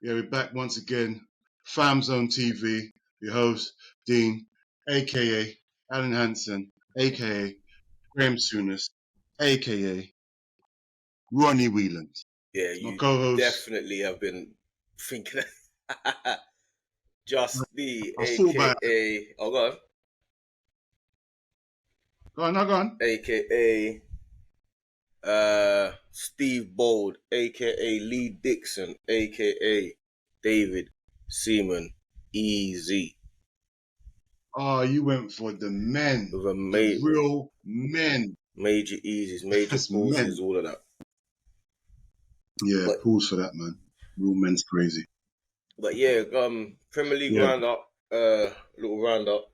Yeah, we're back once again. FamZone TV, your host, Dean, a.k.a. Alan Hansen, a.k.a. Graham Souness, a.k.a. Ronnie Whelan. Yeah, My you co-host. definitely have been thinking Just the I thought about it. aka oh go Go on. aka Steve Bold, aka Lee Dixon, aka David Seaman Easy. Oh, you went for the men. With a The real men. major eases, major That's men. pauses, all of that. Yeah, But pause for that, man. Real men's crazy. yeah, Premier League Yeah. roundup, little roundup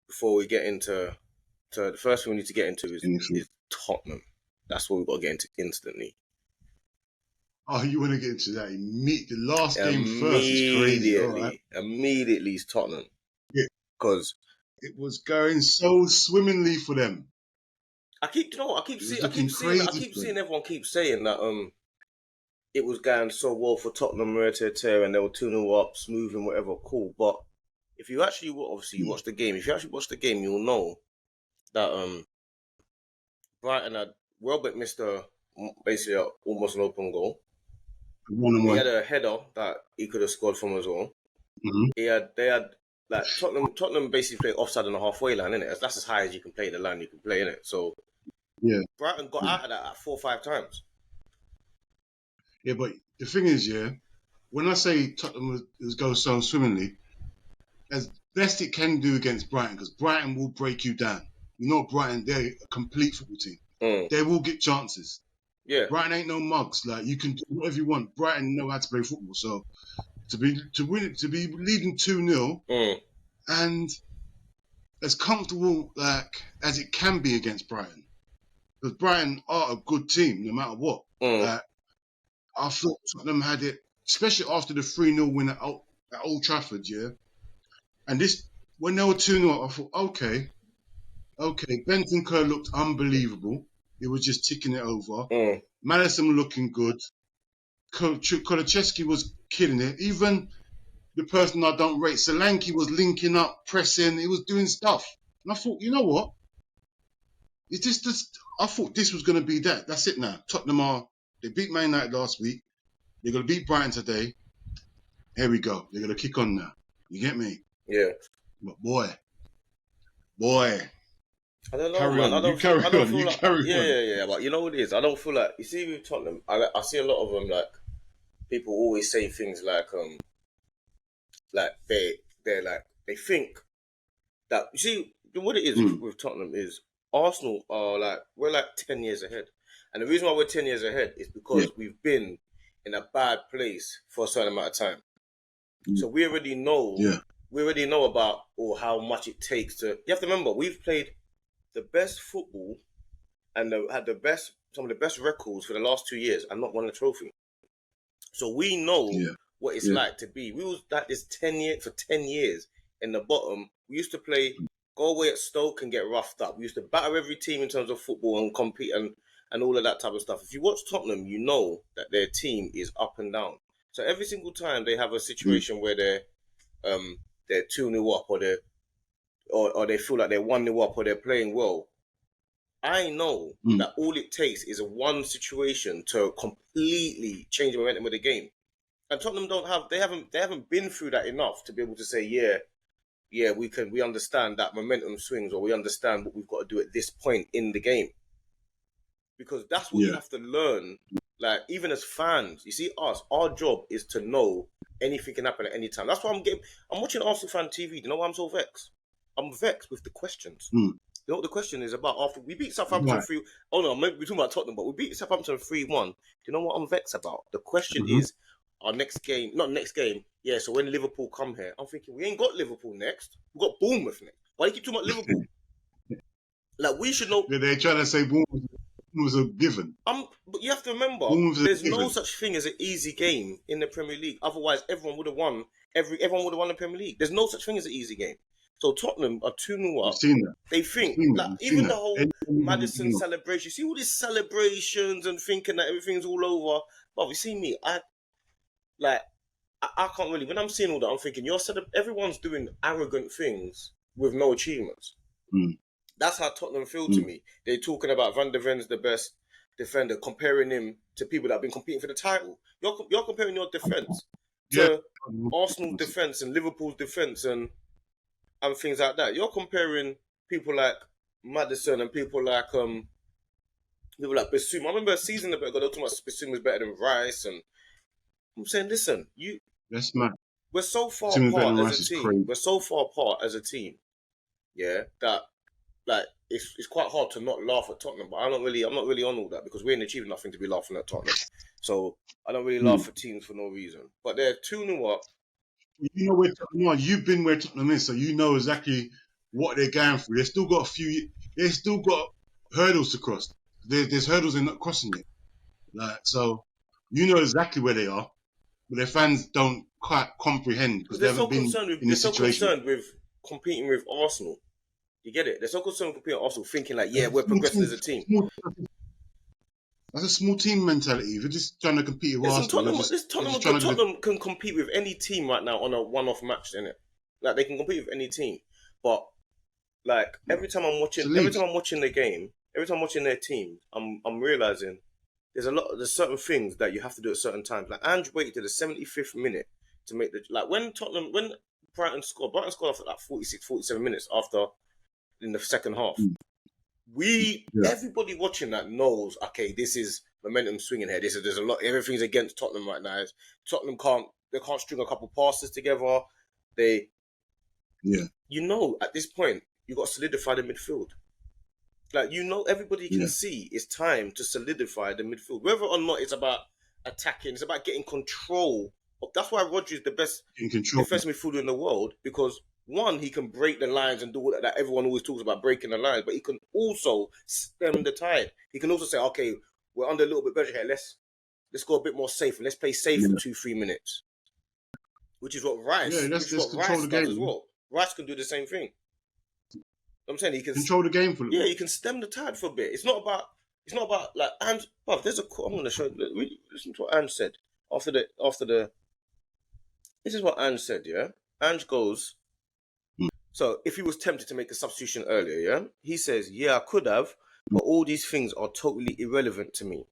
before we get into the first thing we need to get into is Tottenham. That's what we've got to get into instantly. Oh, you want to get into that? The last game first is crazy. All right. Immediately is Tottenham. Because it was going so swimmingly for them. I keep seeing everyone keep saying that it was going so well for Tottenham, and they were 2-0 up, smooth and whatever, cool. But if you actually watch the game, you'll know that Brighton had Welbeck missed basically almost an open goal. He had a header that he could have scored from as well. Mm-hmm. They had like Tottenham basically played offside on the halfway line, innit? That's as high as you can play the line you can play, innit? So yeah, Brighton got out of that 4 or 5 times. Yeah, but the thing is, when I say Tottenham was going so swimmingly, as best it can do against Brighton, because Brighton will break you down. You know, Brighton, they're a complete football team. They will get chances. Yeah, Brighton ain't no mugs. Like, you can do whatever you want. Brighton know how to play football. So to be leading 2-0 and as comfortable as it can be against Brighton, because Brighton are a good team no matter what. I thought Tottenham had it, especially after the 3-0 win at Old Trafford, And this, when they were 2-0, I thought, okay. Bentancur looked unbelievable. He was just ticking it over. Madison looking good. Kolochevsky was killing it. Even the person I don't rate, Solanke, was linking up, pressing. He was doing stuff. And I thought, you know what? I thought this was going to be that. That's it now. Tottenham they beat Man United last week. They're going to beat Brighton today. Here we go. They're going to kick on now. You get me? Yeah. But boy. I don't know, man. I don't feel like. Yeah. But you know what it is? I don't feel like. You see, with Tottenham, I see a lot of them, like, people always say things like they're like, they think that, you see, what it is with Tottenham is Arsenal are like, we're like 10 years ahead. And the reason why we're 10 years ahead is because we've been in a bad place for a certain amount of time. So we already know about how much it takes to. You have to remember, we've played the best football and had some of the best records for the last 2 years and not won a trophy. So we know what it's like to be. We was like this 10 years in the bottom. We used to go away at Stoke and get roughed up. We used to batter every team in terms of football and compete and all of that type of stuff. If you watch Tottenham, you know that their team is up and down. So every single time they have a situation where they're 2-0 up or they feel like they're 1-0 up or they're playing well, I know that all it takes is one situation to completely change the momentum of the game. And Tottenham they haven't been through that enough to be able to say, we understand that momentum swings, or we understand what we've got to do at this point in the game. Because that's what you have to learn. Like, even as fans, you see our job is to know anything can happen at any time. That's why I'm watching Arsenal fan TV. Do you know why I'm so vexed? I'm vexed with the questions. You know what the question is about? After we beat Southampton 3... Oh no, maybe we're talking about Tottenham, but we beat Southampton 3-1. Do you know what I'm vexed about? The question is, our next game... Not next game. Yeah, so when Liverpool come here, I'm thinking, we ain't got Liverpool next. We've got Bournemouth next. Why do you keep talking about Liverpool? Like, we should know... They're trying to say Bournemouth was a given. But you have to remember, there's no such thing as an easy game in the Premier League. Otherwise, everyone would have won. Everyone would have won the Premier League. There's no such thing as an easy game. So Tottenham are 2-0 up. They think, even the whole Madison celebration. You see all these celebrations and thinking that everything's all over. But you see me, like I can't really. When I'm seeing all that, I'm thinking everyone's doing arrogant things with no achievements. Mm. That's how Tottenham feel to me. They're talking about Van der Ven's the best defender, comparing him to people that have been competing for the title. You're comparing your defense to Arsenal's defense and Liverpool's defense and things like that. You're comparing people like Maddison and people like Bassoum. I remember a season ago they were talking about Bassoum was better than Rice, and I'm saying, listen, that's mad. We're so far apart as a team. We're so far apart as a team, yeah, that like it's quite hard to not laugh at Tottenham. But I'm not really on all that because we ain't achieving nothing to be laughing at Tottenham. So I don't really laugh at teams for no reason. But they're 2-0 up. You know where Tottenham are. You've been where Tottenham is, so you know exactly what they're going through. They've still got They've still got hurdles to cross. There's hurdles they're not crossing yet. Like, so you know exactly where they are, but their fans don't quite comprehend because they haven't been in this situation. They're so concerned with competing with Arsenal. You get it? They're so concerned with competing with Arsenal, thinking like, yeah, we're progressing as a team. That's a small team mentality. If you're just trying to compete with Arsenal, Tottenham can compete with any team right now on a one-off match, innit? Like they can compete with any team, but like every time I'm watching the game, every time I'm watching their team, I'm realizing there's certain things that you have to do at certain times. Like Ange waited to the 75th minute to make when Brighton scored after like 46, 47 minutes after in the second half. Everybody watching that knows, okay, this is momentum swinging here. There's a lot. Everything's against Tottenham right now. Tottenham can't string a couple passes together. At this point you got to solidify the midfield. Like everybody can see it's time to solidify the midfield. Whether or not it's about attacking, it's about getting control. That's why Rodri is the best defensive midfielder in the world because. One, he can break the lines and do all that. Everyone always talks about breaking the lines, but he can also stem the tide. He can also say, okay, we're under a little bit better here. Let's go a bit more safe and let's play safe for 2-3 minutes. Which is what Rice does as well. Rice can do the same thing. I'm saying he can control the game for a he can stem the tide for a bit. It's not about like Ange. Well, there's a quote I'm going to show you. Listen to what Ange said after the. This is what Ange said. Yeah, Ange goes. So if he was tempted to make a substitution earlier, yeah, he says, yeah, I could have, but all these things are totally irrelevant to me.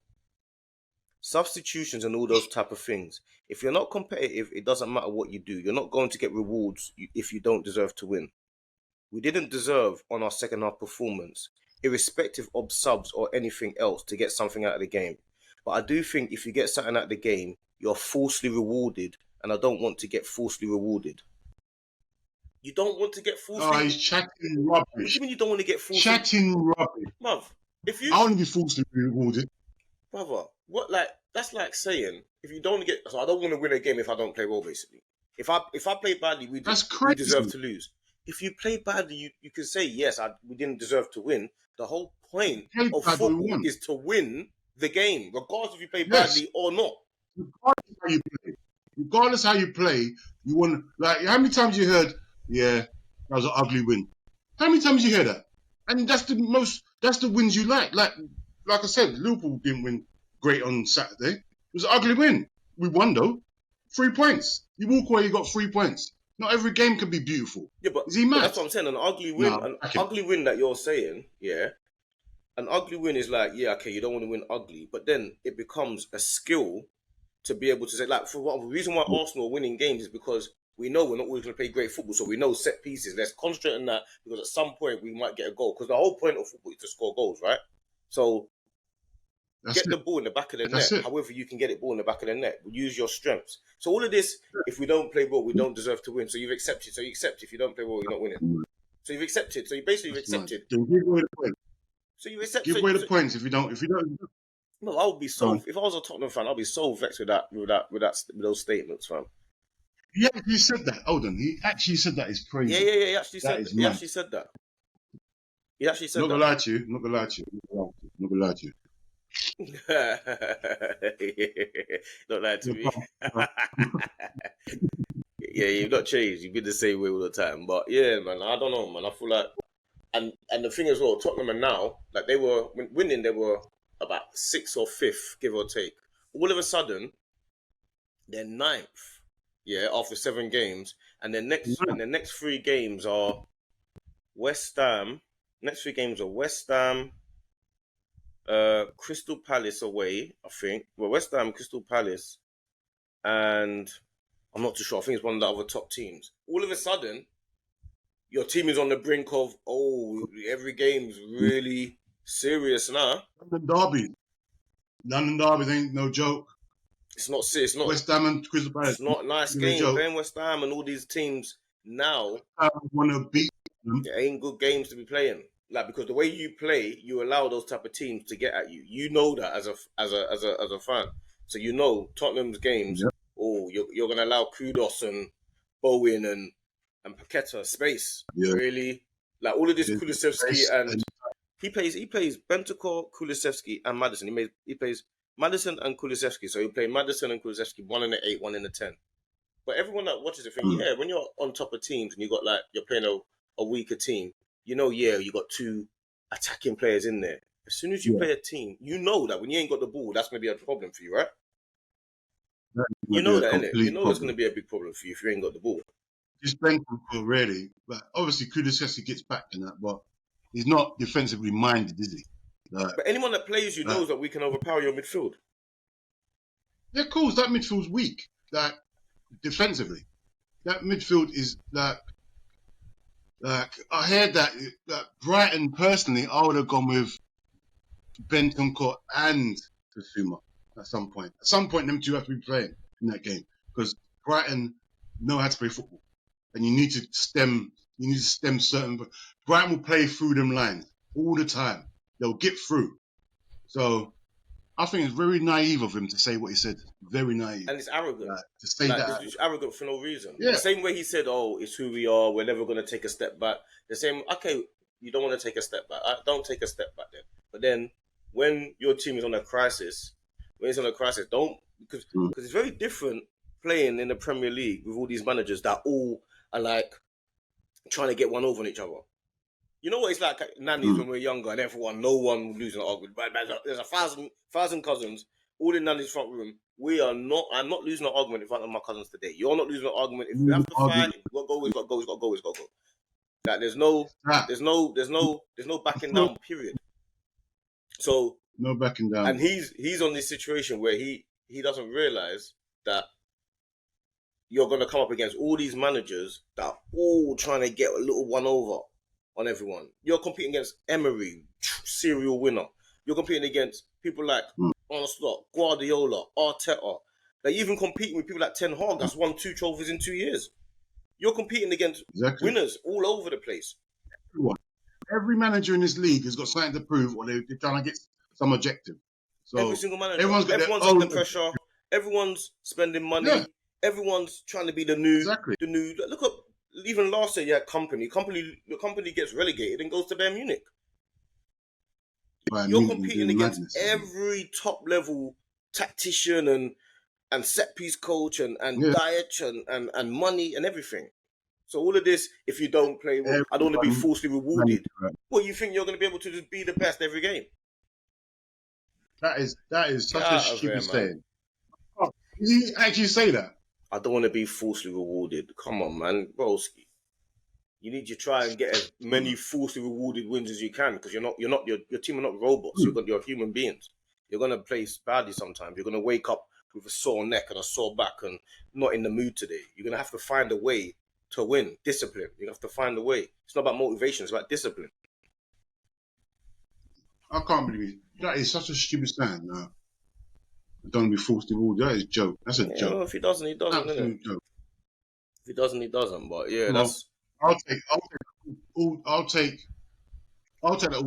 Substitutions and all those type of things. If you're not competitive, it doesn't matter what you do. You're not going to get rewards if you don't deserve to win. We didn't deserve on our second half performance, irrespective of subs or anything else, to get something out of the game. But I do think if you get something out of the game, you're falsely rewarded, and I don't want to get falsely rewarded. You don't want to get falsely... Oh, he's chatting rubbish. What do you mean you don't want to get falsely... Chatting rubbish. Bruv, I want to be falsely rewarded. Brother, that's like saying, if you don't get... So I don't want to win a game if I don't play well, basically. If I play badly, we deserve to lose. If you play badly, you can say, yes, we didn't deserve to win. The whole point of football is to win the game, regardless if you play badly or not. Regardless how you play, you want... Like, how many times you heard... Yeah, that was an ugly win. How many times you hear that? And that's the wins you like. Like I said, Liverpool didn't win great on Saturday. It was an ugly win. We won though. 3 points. You walk away, you got 3 points. Not every game can be beautiful. Yeah, but is he mad? That's what I'm saying. An ugly win that you're saying, yeah. An ugly win is like, yeah, okay, you don't want to win ugly, but then it becomes a skill to be able to say, like, for what the reason why Arsenal are winning games is because we know we're not always going to play great football, so we know set pieces. Let's concentrate on that because at some point we might get a goal. Because the whole point of football is to score goals, right? So get the ball in the back of the net. However you can get it ball in the back of the net. Use your strengths. So all of this, if we don't play well, we don't deserve to win. So you've accepted. So you accept if you don't play well, you're not winning. So you've accepted. So you basically accepted. Give away the points. So you accept. Give away the points if you don't. No, I would be so. If I was a Tottenham fan, I'd be so vexed with those statements, fam. He actually said that. Hold on. He actually said that. It's crazy. Yeah. He actually said that. He actually said that. Not gonna lie to you. Not gonna lie to you. Don't lie to me. Yeah, you've not changed. You've been the same way all the time. But yeah, man, I don't know, man. I feel like, and the thing as well, Tottenham are now, like they were winning. They were about 6th or 5th, give or take. All of a sudden, They're ninth. Yeah, after 7 games, and the next 3 games are West Ham. Next 3 games are West Ham, Crystal Palace away. I think. Well, West Ham, Crystal Palace, and I'm not too sure. I think it's one of the other top teams. All of a sudden, your team is on the brink of every game's really serious now. London Derby ain't no joke. It's not serious. West Ham and Crystal Palace. It's not a nice game. Playing West Ham and all these teams now. Want to beat them. It ain't good games to be playing. Like, because the way you play, you allow those type of teams to get at you. You know that as a fan. So you know Tottenham's games. Yep. Oh, you're gonna allow Kudos and Bowen and Paqueta space. Yeah. Really, like all of this Kulusevski and he plays Bentancur, Kulusevski and Maddison. He plays Maddison and Kulusevski. So he played Maddison and Kulusevski 1 in the 8, 1 in the 10. But everyone that watches it think, when you're on top of teams and you're playing a weaker team, you got 2 attacking players in there. As soon as you play a team, you know that when you ain't got the ball, that's going to be a problem for you, right? You know that, innit? You know it's going to be a big problem for you if you ain't got the ball. Just Bentancur, really. But obviously, Kulusevski gets back in that, but he's not defensively minded, is he? But anyone that plays you knows that we can overpower your midfield. Yeah, of course, that midfield's weak. Defensively, that midfield is like I heard that Brighton personally, I would have gone with Bentancur and Tafuma at some point. At some point, them two have to be playing in that game because Brighton know how to play football, and you need to stem certain. Brighton will play through them lines all the time. They'll get through. So I think it's very naive of him to say what he said. Very naive. And it's arrogant. To say that. It's arrogant for no reason. Yeah. The same way he said, it's who we are. We're never going to take a step back. The same, okay, you don't want to take a step back. Don't take a step back then. But then when your team is on a crisis, don't, because it's very different playing in the Premier League with all these managers that all are like trying to get one over on each other. You know what it's like nannies when we're younger and no one losing an argument. But there's 1,000 cousins, all in nanny's front room. I'm not losing an argument in front of my cousins today. You're not losing an argument. If we have to fight, it's got to go. Like there's no backing down, period. So no backing down. And he's on this situation where he doesn't realise that you're gonna come up against all these managers that are all trying to get a little one over on everyone. You're competing against Emery, serial winner. You're competing against people like Arne Slot, Guardiola, Arteta. They're even competing with people like Ten Hag that's won 2 trophies in 2 years. You're competing against winners all over the place. Every manager in this league has got something to prove or they're trying to get some objective. So every single manager. Everyone's under pressure. Everyone's spending money. Yeah. Everyone's trying to be the new. Look up. Even last year, company. The company gets relegated and goes to Bayern Munich. You're competing against every top level tactician and set piece coach and diet and money and everything. So all of this, if you don't play well, I don't want to be falsely rewarded. Well, you think you're going to be able to just be the best every game? That is such a stupid saying. Oh, did he actually say that? I don't want to be falsely rewarded. Come on, man, broski. You need to try and get as many falsely rewarded wins as you can because your team are not robots. You're human beings. You're gonna play badly sometimes. You're gonna wake up with a sore neck and a sore back and not in the mood today. You're gonna have to find a way to win. Discipline. You have to find a way. It's not about motivation. It's about discipline. I can't believe it. That is such a stupid saying. No. I don't want to be falsely rewarded. That is a joke. That's a joke. Well, if he doesn't, he doesn't. Absolute joke. If he doesn't, he doesn't. But yeah, that's. I'll take that all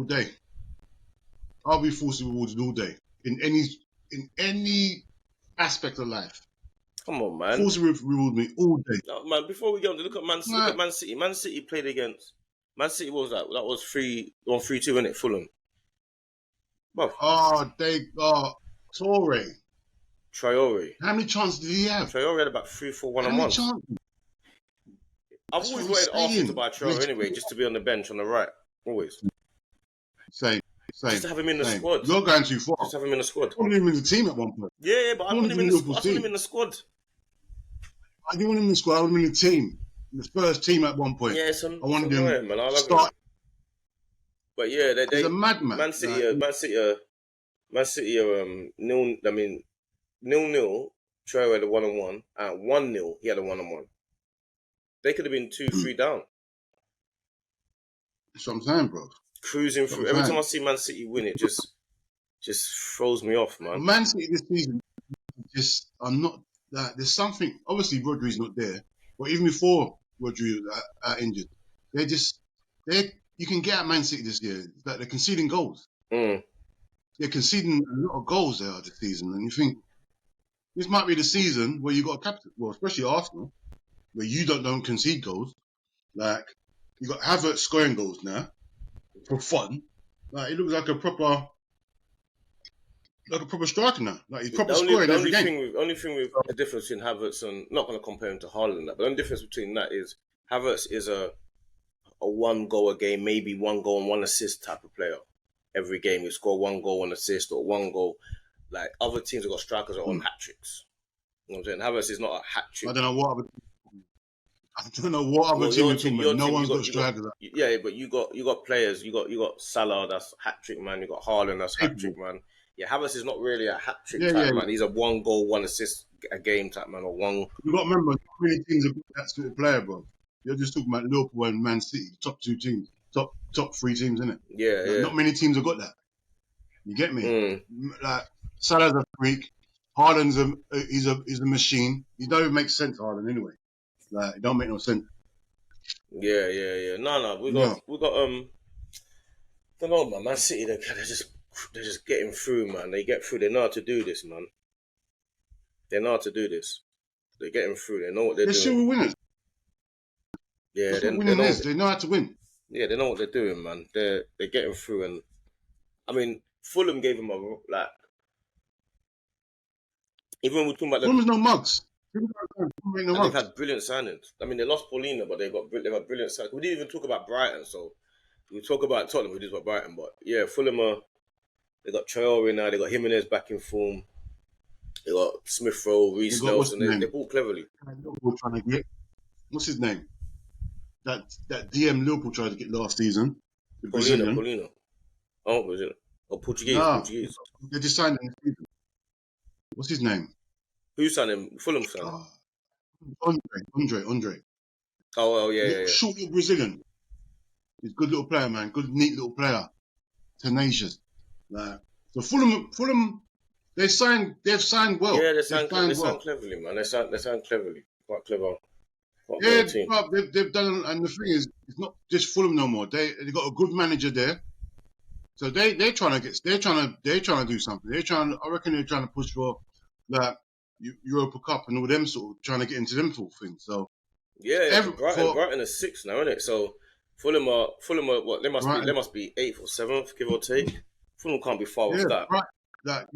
day. I'll be falsely rewarded all day in any aspect of life. Come on, man. Falsely reward me all day. No, man, before we go on, look at Man City. Look at Man City. Man City played against Man City. What was that? That was 3-2, wasn't it? Fulham. Well, Traore. How many chances did he have? Traore had about 3-4 one-on-ones. I've always wanted Arsenal to buy Traore anyway, just to be on the bench on the right. Always. Same. Just to have him in the squad. You're going too far. Just have him in the squad. I wanted him in the team at one point. Yeah, but I want him in the squad. I didn't want him in the squad. I wanted him in the team, in the first team at one point. Yeah, I wanted him man. I love start. him. But yeah, He's a madman. Man City are 0-0. Trey had a 1-on-1, and 1-0. He had a 1-on-1. They could have been 2-3 down. That's what I'm saying, bro. Cruising through. Every time I see Man City win, it just throws me off, man. Man City this season just are not that. There's something. Obviously, Rodri's not there, but even before Rodri are injured, you can get at Man City this year. It's like they're conceding goals. They're conceding a lot of goals there this season, and you think this might be the season where you got a captain. Well, especially Arsenal, where you don't concede goals. Like you got Havertz scoring goals now for fun. Like it looks like a proper striker now. Like he's proper scoring every game. Only thing with the difference between Havertz and, not going to compare him to Haaland, but the only difference between that is Havertz is a 1 goal a game, maybe 1 goal and 1 assist type of player. Every game you score 1 goal, 1 assist, or 1 goal. Like other teams have got strikers that are on hat tricks. You know what I'm saying? Havertz is not a hat trick. I don't know what other team you're talking about. No one's got strikers. Yeah, but you got players. You got Salah, that's hat trick man. You got Haaland, that's hat trick man. Yeah, Havertz is not really a hat trick type man. He's a 1 goal, 1 assist a game type man, or 1. You got to remember, not many teams have got that sort of player, bro. You're just talking about Liverpool and Man City, the top 2 teams, top 3 teams, isn't it? Yeah. Not many teams have got that. You get me? Like Salah's a freak. Haaland's he's a machine. He don't even make sense, Haaland, anyway. Like it don't make no sense. Yeah. No. We got don't know, man. Man City, they're just getting through, man. They get through. They know how to do this, man. They know how to do this. They're getting through. They know what they're doing. They're sure winners. Yeah, they know how to win. Yeah, they know what they're doing, man. They're getting through, and I mean, Fulham gave them even when we're talking about Fulham's no mugs. They've had brilliant signings. I mean, they lost Paulina, but they've had brilliant signings. We didn't even talk about Brighton, so we talk about Tottenham. We did about Brighton, but yeah, Fulham they got Traore now. They got Jimenez back in form. They got Smith Rowe, Reece Nelson. They bought cleverly. What's his name? That DM Liverpool tried to get last season. Paulina. Oh, Brazil. Oh, Portuguese. They just signed him this season. What's his name? Who signed him? Fulham signed him. Andre. Oh, yeah. Short little Brazilian. He's a good little player, man. Good, neat little player. Tenacious. Like, so Fulham, they've signed well. Yeah, they signed cleverly, man. They signed cleverly. Quite clever. They've done, and the thing is, it's not just Fulham no more. They got a good manager there, so they're trying to do something. I reckon they're trying to push for that Europa Cup and all them sort of trying to get into them sort of things. So Brighton is 6th now, isn't it? So Fulham are what? They must be 8th or 7th, give or take. Fulham can't be far off that.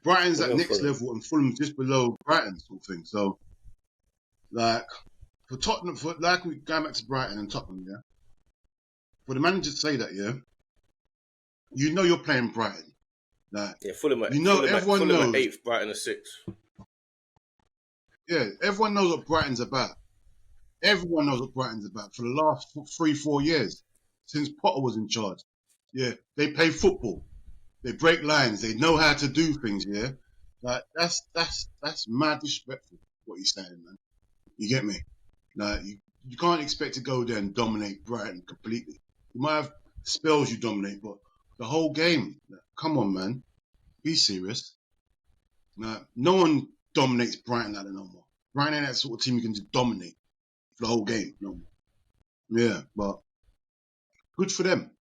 Brighton's at next level and Fulham's just below Brighton sort of thing. So. Like for Tottenham, we going back to Brighton and Tottenham, yeah. For the manager to say that, yeah, you know you're playing Brighton. Like, Fulham. Everyone knows 8th, Brighton are 6th. Yeah, everyone knows what Brighton's about. Everyone knows what Brighton's about for the last 3-4 years since Potter was in charge. Yeah, they play football. They break lines. They know how to do things. Yeah, like that's mad disrespectful what he's saying, man. You get me? Like, you can't expect to go there and dominate Brighton completely. You might have spells you dominate, but the whole game, come on, man. Be serious. No one dominates Brighton like that no more. Brighton ain't that sort of team you can just dominate for the whole game no more. Yeah, but good for them.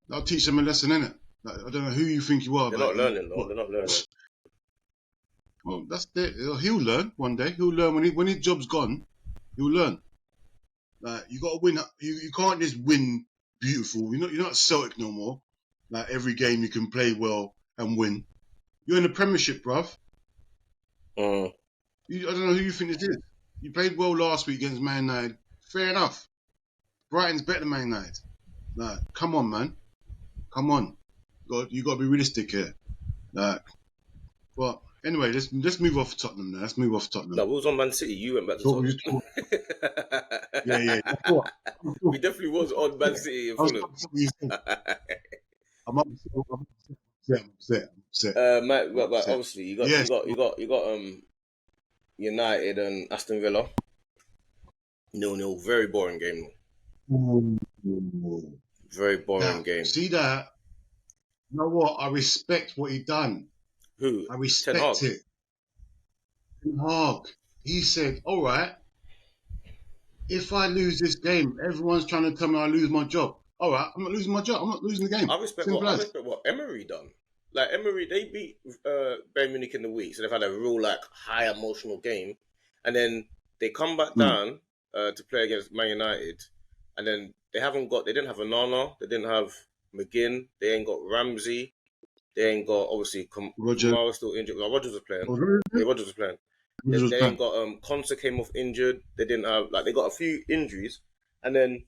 That'll teach them a lesson, innit? Like, I don't know who you think you are. They're not learning, though. They're not learning. Well, that's it. He'll learn one day. He'll learn when his job's gone. He'll learn. Like you got to win. You can't just win beautiful. You're not Celtic no more. Like every game you can play well and win. You're in the Premiership, bruv. I don't know who you think this is. You played well last week against Man United. Fair enough. Brighton's better than Man United. Like, come on, man. Come on. You got to be realistic here. Like, but Anyway, let's move off Tottenham now. Let's move off Tottenham. No, we was on Man City. You went back to Tottenham. Yeah. We definitely was on Man City in Fulham. I'm upset. But obviously you got United and Aston Villa. 0-0. Very boring game. Very boring game. See that? You know what? I respect what he done. Who? I respect it. Ten Hag. He said, all right, if I lose this game, everyone's trying to tell me I lose my job. All right, I'm not losing my job. I'm not losing the game. I respect what Emery done. Like Emery, they beat Bayern Munich in the week, so they've had a real high emotional game, and then they come back down to play against Man United, and then they didn't have Onana, they didn't have McGinn, they ain't got Ramsey, they ain't got obviously Kamara still injured. Well, Rodgers was playing. Rodgers was playing. They ain't got Konsa came off injured. They didn't have they got a few injuries, and then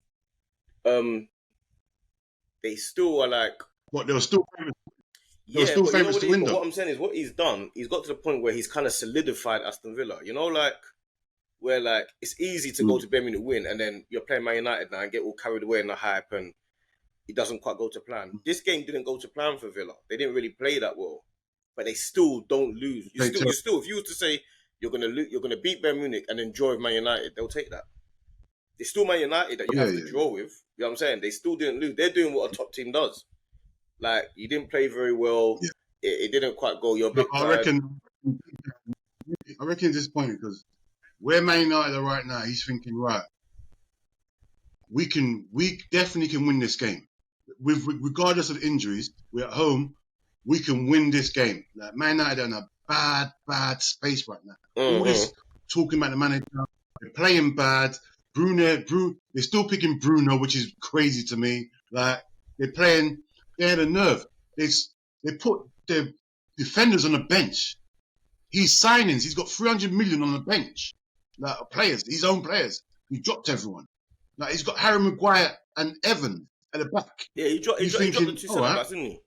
they still are what they were still famous. Yeah, still but famous you know what I'm saying is what he's done. He's got to the point where he's kind of solidified Aston Villa. You know, where it's easy to go to Bayern Munich win, and then you're playing Man United now and get all carried away in the hype, and it doesn't quite go to plan. This game didn't go to plan for Villa. They didn't really play that well, but they still don't lose. You still, if you were to say you're gonna beat Bayern Munich and enjoy Man United, they'll take that. It's still Man United that you have to draw with. You know what I'm saying? They still didn't lose. They're doing what a top team does. You didn't play very well. Yeah. It didn't quite go your big I reckon it's disappointing because where Man United are right now, he's thinking, right, we definitely can win this game. Regardless of injuries, we're at home, we can win this game. Man United are in a bad space right now. All this talking about the manager, they're playing bad. Bruno, they're still picking Bruno, which is crazy to me. They had a nerve. They put their defenders on the bench. He's signings. He's got 300 million on the bench. Players, his own players. He dropped everyone. He's got Harry Maguire and Evan at the back. Yeah, he dropped the two centre backs, didn't he?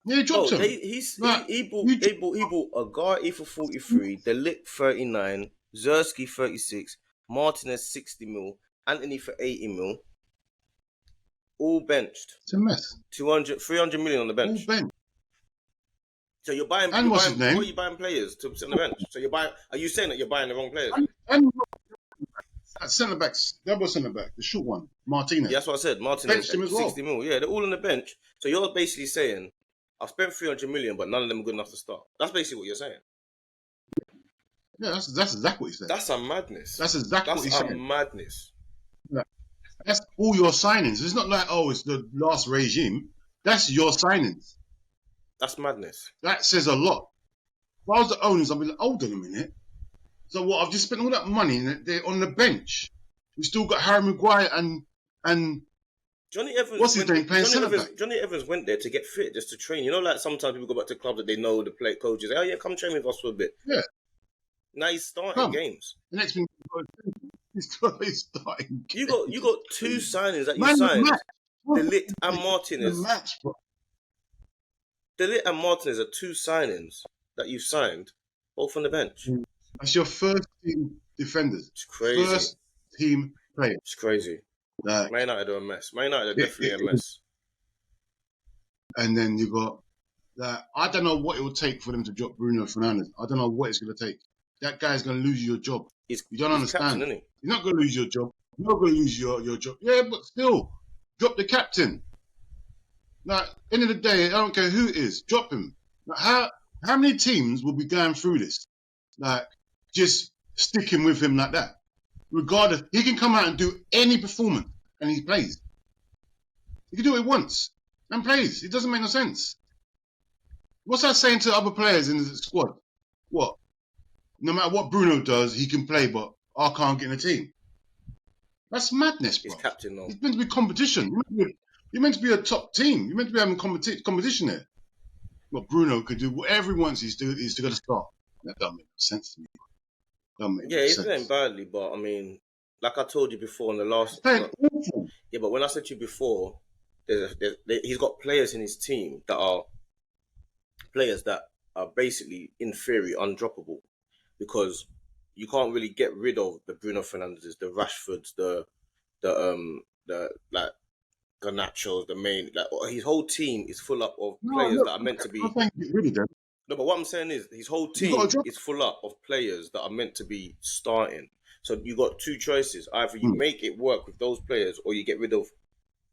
Yeah, he dropped him. He bought Agati for 43, De Ligt 39, Zersky 36, Martinez 60 mil, Anthony for 80 mil. All benched. It's a mess. 300 million on the bench. All benched. So you're buying. And what's his name? What are you buying players to sit on the bench? So you're buying. Are you saying that you're buying the wrong players? And centre backs, double centre back, the short one, Martinez. Yeah, that's what I said. Martinez 60 mil. Yeah, they're all on the bench. So you're basically saying, I've spent 300 million, but none of them are good enough to start. That's basically what you're saying. Yeah, that's exactly what he said. That's a madness. That's exactly what he said. That's a madness. Yeah. That's all your signings. It's not it's the last regime. That's your signings. That's madness. That says a lot. If I was the owners, I'd be like, hold on a minute. So what? I've just spent all that money and they're on the bench. We still got Harry Maguire and Johnny Evans. What's his name? Playing centre back. Johnny Evans went there to get fit, just to train. You know, sometimes people go back to clubs that they know the play coaches. Oh yeah, come train with us for a bit. Yeah. Now he's starting games. The next thing he's starting. You got two signings that you signed. De Ligt and Martinez. De Ligt and Martinez are two signings that you've signed, both on the bench. That's your first team defenders. It's crazy. First team players. It's crazy. Man United are a mess. Man United are definitely a mess. And then you got that. I don't know what it will take for them to drop Bruno Fernandes. I don't know what it's going to take. That guy's going to lose your job. You don't understand. Captain, isn't he? You're not going to lose your job. You're not going to lose your job. Yeah, but still, drop the captain. End of the day, I don't care who it is. Drop him. How many teams will be going through this? Just sticking with him like that. Regardless, he can come out and do any performance and he plays. He can do it once and plays. It doesn't make no sense. What's that saying to other players in the squad? What? No matter what Bruno does, he can play, but I can't get in the team. That's madness, bro. He's captain, though. It's meant to be competition. You're meant to be a top team. You're meant to be having competition there. But Bruno could do whatever he wants. He's still going to start. That doesn't make sense to me. He's playing badly, but I mean, like I told you before in the last. Awful. Yeah, but when I said to you before, he's got players in his team that are players that are basically, in theory, undroppable because you can't really get rid of the Bruno Fernandezes, the Rashfords, the like Garnachos, the main, like his whole team is full up of players that are meant to be. I'm saying get rid of them. No, but what I'm saying is his whole team is full up of players that are meant to be starting. So you got two choices: either you make it work with those players, or you get rid of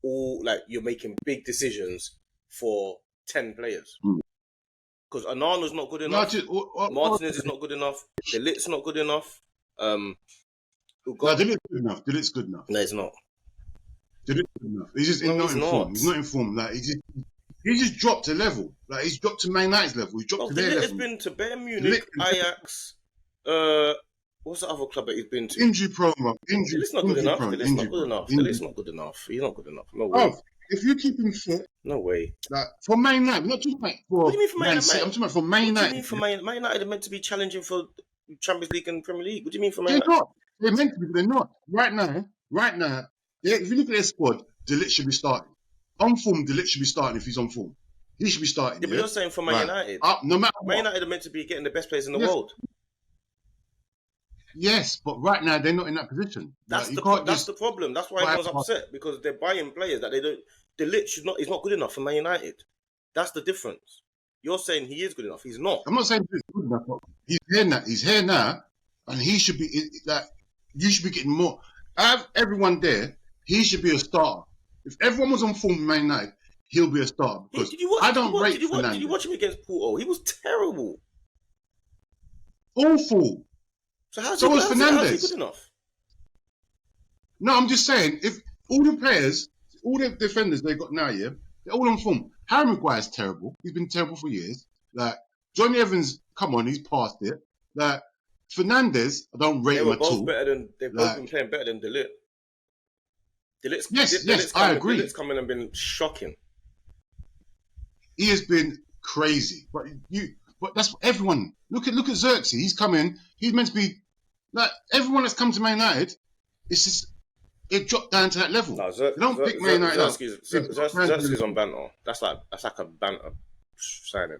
all. Like you're making big decisions for 10 players. Because Anana's not good enough. Martinez is not good enough. De Ligt's not good enough. No, De Ligt's good enough. De Ligt's good enough. No, it's not. De Ligt's good enough. He's just not in form. He's not in form. Like he just dropped a level. Like he's dropped to Man United's level. He's dropped to their level. Has been to Bayern Munich, Ajax. What's the other club that he's been to? Injury prone. Injury. It's not good enough. It's not good enough. It's not good enough. He's not good enough. No way. If you keep him fit, no way. Like for Man United, we're not talking about for. What do you mean for Man United? I'm talking about for Man United. What do you mean for Man United? Are meant to be challenging for Champions League and Premier League. What do you mean for Man United? They're not. They're meant to be. They're not. Right now. If you look at their squad, De Ligt should be starting. On form, De Ligt should be starting if he's on form. He should be starting. Yeah, but you're saying for Man United. No matter what. Man United are meant to be getting the best players in the world. Yes, but right now they're not in that position. That's the problem. That's why everyone's upset because they're buying players that they don't. De Ligt is not good enough for Man United. That's the difference. You're saying he is good enough. He's not. I'm not saying he's good enough. He's here now, and he should be like. You should be getting more. I have everyone there. He should be a starter. If everyone was on form with Man United, he'll be a starter. Because Did you watch him against Porto? He was terrible. Awful. So how's he good enough? No, I'm just saying, if all the players, all the defenders they got now, they're all on form. Harry Maguire's terrible. He's been terrible for years. Like, Johnny Evans, come on, he's past it. Like, Fernandez, I don't rate him at all. They've both been playing better than De Ligt. Yes, I agree. De Ligt's come in and been shocking. He has been crazy. But that's what everyone. Look at Xerxes. He's come in. He's meant to be like everyone that's come to Man United. It's just it dropped down to that level. No, they don't pick Man United up. Xerxes on banter. That's like a banter signing.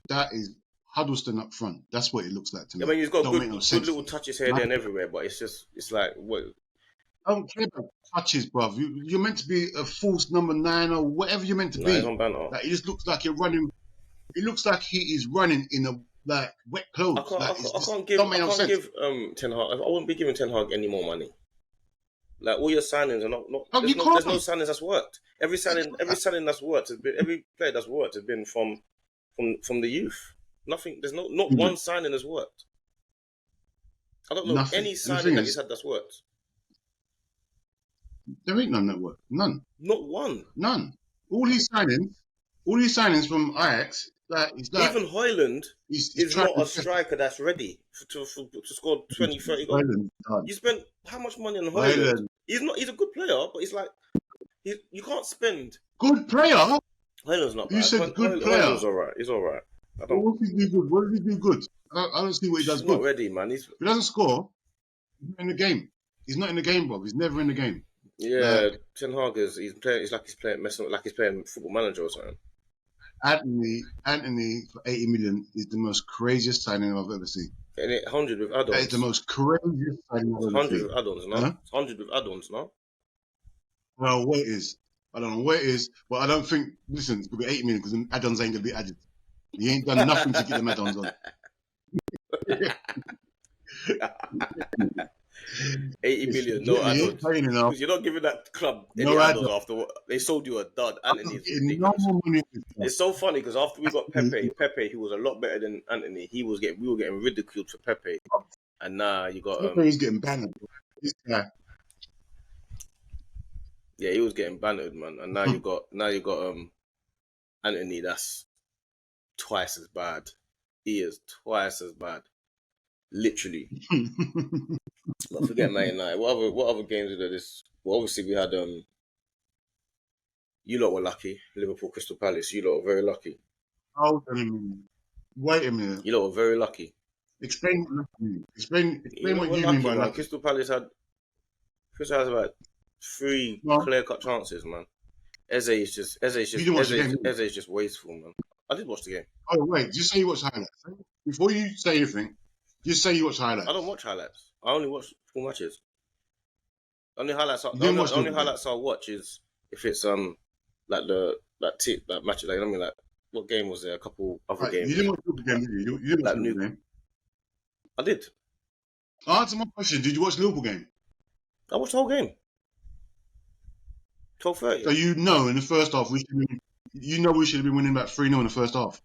That is Huddleston up front. That's what it looks like to me. I mean, he's got good little touches here, there, and everywhere. But it's like what. I don't care about touches, bruv. You're meant to be a false number 9 or whatever you're meant to be. He's on banter. Like, it just looks like you're running. It looks like he is running in a wet clothes. I can't give Ten Hag. I wouldn't be giving Ten Hag any more money. Like all your signings are not. There's no signings that's worked. Every signing that's worked has been. Every player that's worked has been from the youth. Nothing. There's not one signing has worked. I don't know any signing that he's had that's worked. There ain't none that work. None. Not one. None. All these signings from Ajax, even Højlund is not a striker that's ready to score 20, 30 goals. You spent how much money on Højlund? He's a good player, but it's like you can't spend. Good player? Højlund's not bad. You said good player. Højlund's alright. He's alright. What does he do good? What does he do good? I don't see what he does good. He's not ready, man. If he doesn't score, he's not in the game. He's not in the game, Bob. He's never in the game. Yeah, Ten Hag he's playing Football Manager or something. Anthony for 80 million is the most craziest signing I've ever seen. And 100 with add-ons. That is the most craziest signing I've ever seen. 100 with add-ons, no? Huh? 100 with add-ons, no? Well, what it is? I don't know what it is, but I don't think. Listen, it's gonna be 80 million because the add-ons ain't gonna be added. He ain't done nothing to get them add-ons on. 80 million, no add-ons. Because you're not giving that club any add-ons after what they sold you a dud. It's so funny because after we got Pepe, who was a lot better than Anthony, we were getting ridiculed for Pepe, and now you got Pepe was getting banned. This guy. Yeah, he was getting bantered, man, and now you got Anthony. That's twice as bad. He is twice as bad. Literally. But forget Man United. What other games did this? Well, obviously we had you lot were lucky. Liverpool, Crystal Palace. You lot were very lucky. Wait a minute. You lot were very lucky. Explain what lucky means. Explain what you mean by lucky. Crystal Palace had about 3 clear-cut chances, man. Eze is just wasteful, man. I did watch the game. Oh, wait, just say you watch highlights. Before you say anything, just say you watch highlights. I don't watch highlights. I only watch full matches. Only highlights. You didn't watch Only highlights I'll watch is if it's like that matches. Like I mean, like what game was there? A couple other games. You didn't watch the game, did you? You didn't watch the game. I did. Answer my question. Did you watch the Liverpool game? I watched the whole game. 12:30. So you know in the first half we should have been winning about 3-0 in the first half.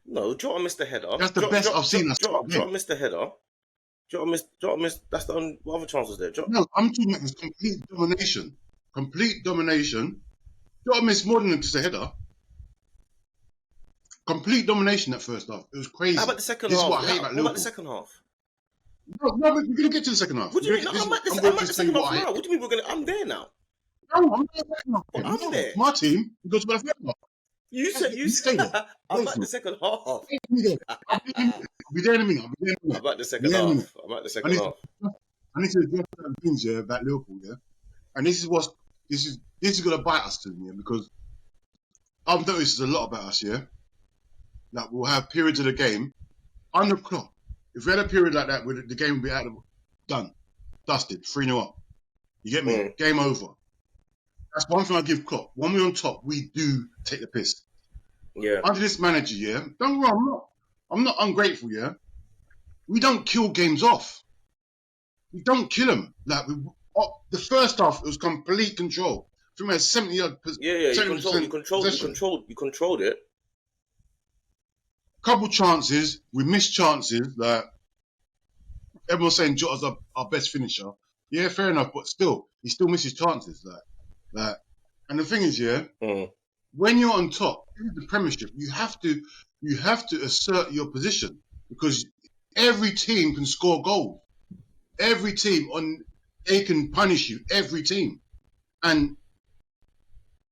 No, Jota missed the header. That's the best I've seen. Jota missed the header. Jota missed. That's the only what other chance was there. No, I'm talking about this complete domination. Complete domination. Jota missed more than just a header. Complete domination that first half. It was crazy. How about the second half? What about the second half? No, we're gonna get to the second half. What do you mean? I'm at the second half now. What do you mean we're gonna? I'm there now. No, I'm not second half. I'm there. My team goes to the first half. You stay there. I'm at the second half. I'll be there in a minute. I'm at the second half. I need to address certain things here about Liverpool, yeah. And this is gonna bite us soon, yeah, because I've noticed a lot about us, yeah. Like we'll have periods of the game under clock. If we had a period like that, the game would be done, dusted, 3-0 up. You get me? Game over. That's one thing I give Klopp. When we're on top, we do take the piss. Yeah. Under this manager, yeah. Don't get me wrong, I'm not ungrateful, yeah. We don't kill games off. We don't kill them. Like the first half, it was complete control. From a 70-yard position. Yeah. You controlled it. Couple chances, we missed chances. Like everyone's saying, Jota's our best finisher. Yeah, fair enough, but still, he still misses chances. Like, and the thing is, yeah, when you're on top, in the Premiership, you have to assert your position because every team can score goals. Every team they can punish you. Every team, and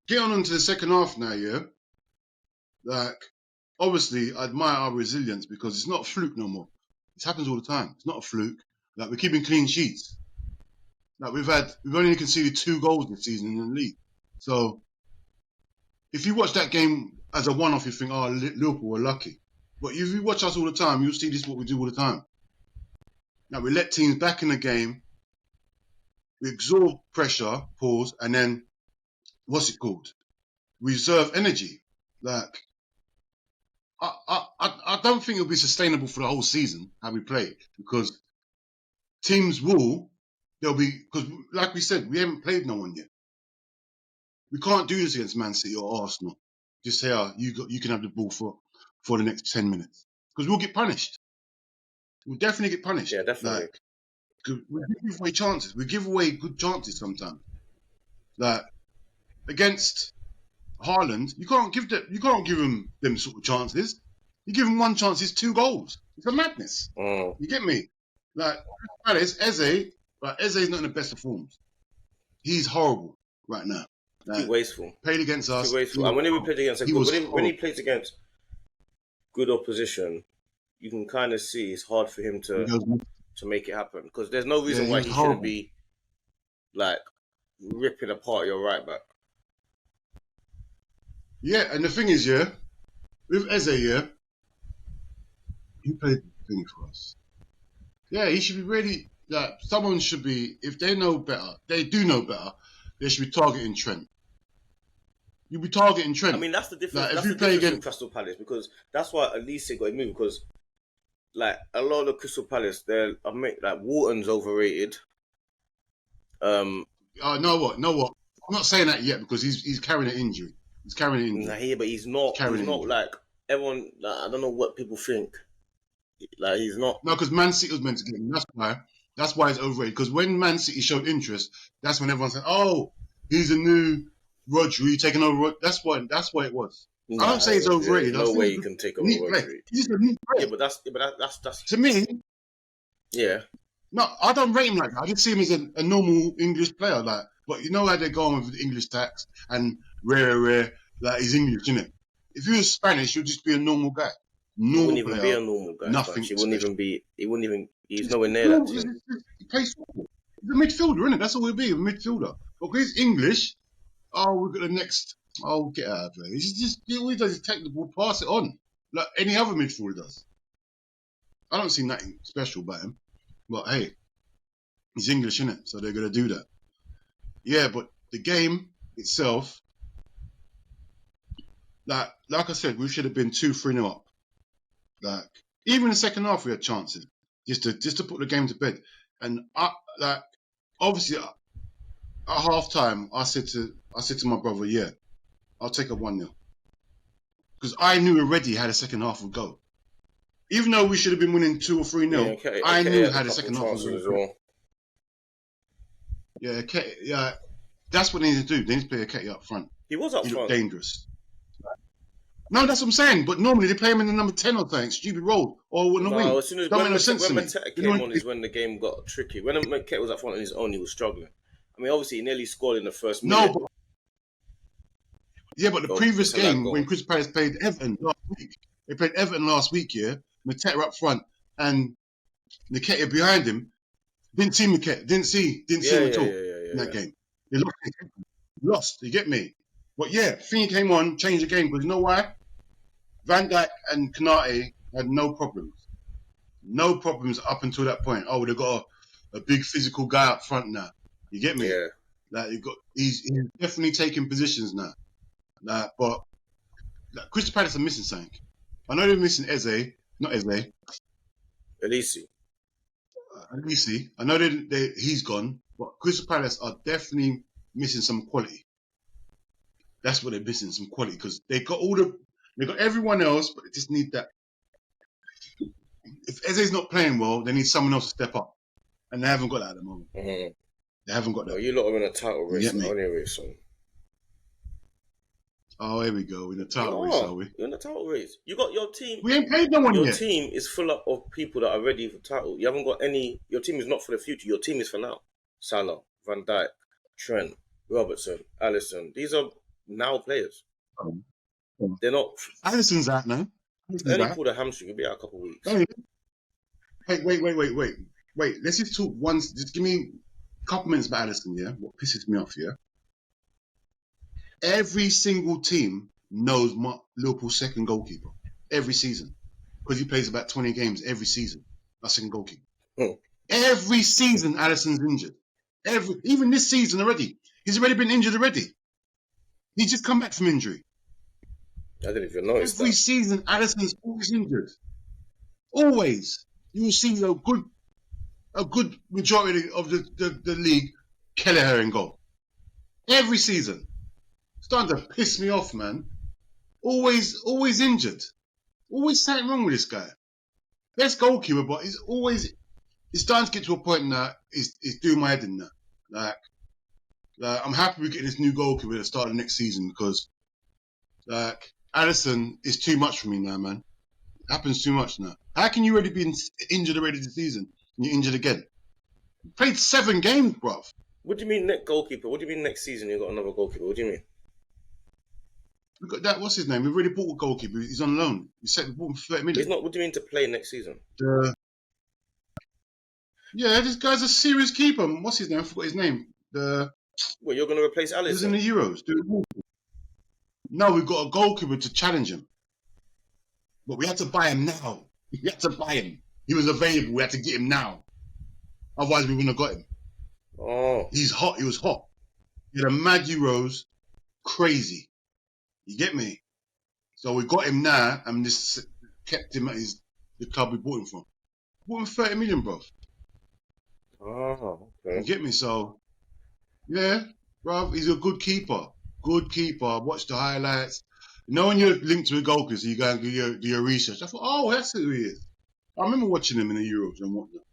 get on into the second half now, yeah. Like, obviously, I admire our resilience because it's not a fluke no more. This happens all the time. It's not a fluke. Like, we're keeping clean sheets. Like, we've only conceded 2 goals this season in the league. So, if you watch that game as a one-off, you think, oh, Liverpool were lucky. But if you watch us all the time, you'll see this is what we do all the time. Now, we let teams back in the game. We absorb pressure, pause, and then, what's it called? Reserve energy. Like, I don't think it'll be sustainable for the whole season, how we play, because teams because like we said, we haven't played no one yet. We can't do this against Man City or Arsenal. Just say, you can have the ball for the next 10 minutes. Because we'll get punished. We'll definitely get punished. Yeah, definitely. Like, we give away chances. We give away good chances sometimes. Like, against Haaland, you can't give them sort of chances. You give him one chance, it's 2 goals. It's a madness. You get me? Like Eze is not in the best of forms. He's horrible right now. Like, Too wasteful. Played against us. Too wasteful. And when he played against when he plays against good opposition, you can kind of see it's hard for him to make it happen because there's no reason why he shouldn't be like ripping apart your right back. Yeah, and the thing is, yeah, with Eze, yeah, he played the thing for us. Yeah, he should be really, like, someone should be, if they know better, they do know better, they should be targeting Trent. You'll be targeting Trent. I mean, that's the difference. Like, that's the difference with Crystal Palace because that's why Elise got moved because, like, a lot of the Crystal Palace, like, Wharton's overrated. No, what? I'm not saying that yet because he's carrying an injury. He's carrying an injury. Nah, but he's not like everyone. Like, I don't know what people think. Like, he's not. No, because Man City was meant to get him. That's why it's overrated. Because when Man City showed interest, that's when everyone said, "Oh, he's a new Rodri taking over." That's why it was. Nah, I don't say it's overrated. No way you can take over Rodri. He's a new player. Yeah, but that's to me. Yeah. No, I don't rate him like that. I just see him as a normal English player. Like, but you know how they're going with the English tax and rare. Like, he's English, isn't it? If he was Spanish, he'd just be a normal guy. He wouldn't even be a normal guy. Nothing. He wouldn't even. He's nowhere near that. He plays football. He's a midfielder, isn't it? That's all he'll be, a midfielder. But he's English. Oh, we've got the next Oh, get out of there. All he does is take the ball, pass it on, like any other midfielder does. I don't see nothing special about him. But hey, he's English, innit? So they're going to do that. Yeah, but the game itself, like I said, we should have been 2-3-0 up. Like, even in the second half, we had chances just to put the game to bed. And obviously, at half time, I said to my brother, yeah, I'll take a 1-0. Because I knew already how the second half would go. Even though we should have been winning 2 or 3-0, I knew how the second half would go. Yeah, that's what they need to do. They need to play Aketi up front. He was up front. He looked dangerous. No, that's what I'm saying. But normally they play him in the number 10 or something, stupid role, or in the wing. As soon as when Mateta came on is when the game got tricky. When Mateta was up front on his own, he was struggling. I mean, obviously he nearly scored in the first minute. But the previous game when Crystal Palace played Everton last week, they played Everton last week, yeah. Mateta up front and Nketiah behind him. Didn't see Nketiah. Didn't see him at all in that game. They lost. You get me? But yeah, Feeney came on, changed the game because you know why? Van Dijk and Konate had no problems. No problems up until that point. Oh, they've got a big physical guy up front now. You get me? Yeah. Like he's definitely taking positions now. But Crystal Palace are missing something. I know they're missing Elise. I know he's gone, but Crystal Palace are definitely missing some quality. That's what they're missing, some quality, because they got everyone else, but they just need that. If Eze's not playing well, they need someone else to step up, and they haven't got that at the moment. Mm-hmm. They haven't got that. Well, you lot are in a title race anyway, so. Oh, here we go. We're in a title race, are we? You're in a title race. You got your team. We ain't played no one yet. Your team is full up of people that are ready for title. You haven't got any. Your team is not for the future. Your team is for now. Salah, Van Dijk, Trent, Robertson, Alisson. These are now players. They're not. Alisson's out now. Only pulled a hamstring. He'll be out a couple of weeks. Hey, wait. Let's just talk once. Just give me a couple minutes about Alisson, yeah? What pisses me off, yeah? Every single team knows Liverpool's second goalkeeper every season because he plays about 20 games every season. Our second goalkeeper. Every season, Alisson's injured. Even this season already. He's already been injured already. He's just come back from injury. I didn't even notice Every season, Alisson's always injured. Always. You will see a good majority of the league, Kelleher in goal. Every season. Starting to piss me off, man. Always injured. Always something wrong with this guy. Best goalkeeper, but he's starting to get to a point now. He's doing my head in now. Like I'm happy we're getting this new goalkeeper at the start of the next season because, Alisson is too much for me now, man. It happens too much now. How can you already be injured already this season and you're injured again? You played 7 games, bruv. What do you mean next goalkeeper? What do you mean next season you got another goalkeeper? What do you mean? We got that. What's his name? We've already bought a goalkeeper. He's on loan. We bought him for 30 million. He's not. What do you mean to play next season? Yeah, this guy's a serious keeper. What's his name? I forgot his name. Well, you're going to replace Alisson? He was in the Euros. No, we've got a goalkeeper to challenge him. But we had to buy him now. We had to buy him. He was available. We had to get him now. Otherwise, we wouldn't have got him. Oh. He's hot. He was hot. He had a mad Euros. Crazy. You get me? So we got him now and just kept him at the club we bought him from. Bought him 30 million, bro. Oh, okay. You get me? So, yeah, bro, he's a good keeper. Good keeper. Watch the highlights. You know when you're linked to a goalkeeper, so you go and do your research. I thought, oh, that's who he is. I remember watching him in the Euros and whatnot.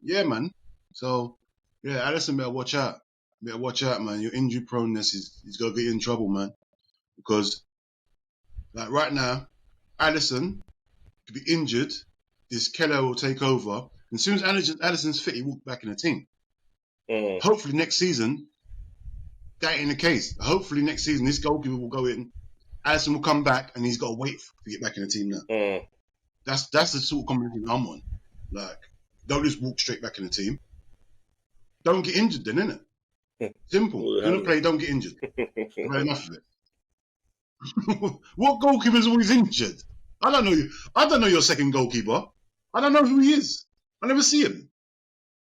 Yeah, man. So, yeah, Alisson better watch out. Better watch out, man. Your injury proneness is going to get you in trouble, man. Because, like, right now, Alisson could be injured. This Keller will take over. And as soon as Alisson's fit, he walk back in the team. Hopefully next season, that ain't the case. Hopefully next season, this goalkeeper will go in. Alisson will come back, and he's got to wait to get back in the team now. That's the sort of combination I'm on. Like, don't just walk straight back in the team. Don't get injured then, innit? Simple. You're going to play, don't get injured. I've had enough of it. What goalkeeper's always injured? I don't know you. I don't know your second goalkeeper. I don't know who he is. I never see him.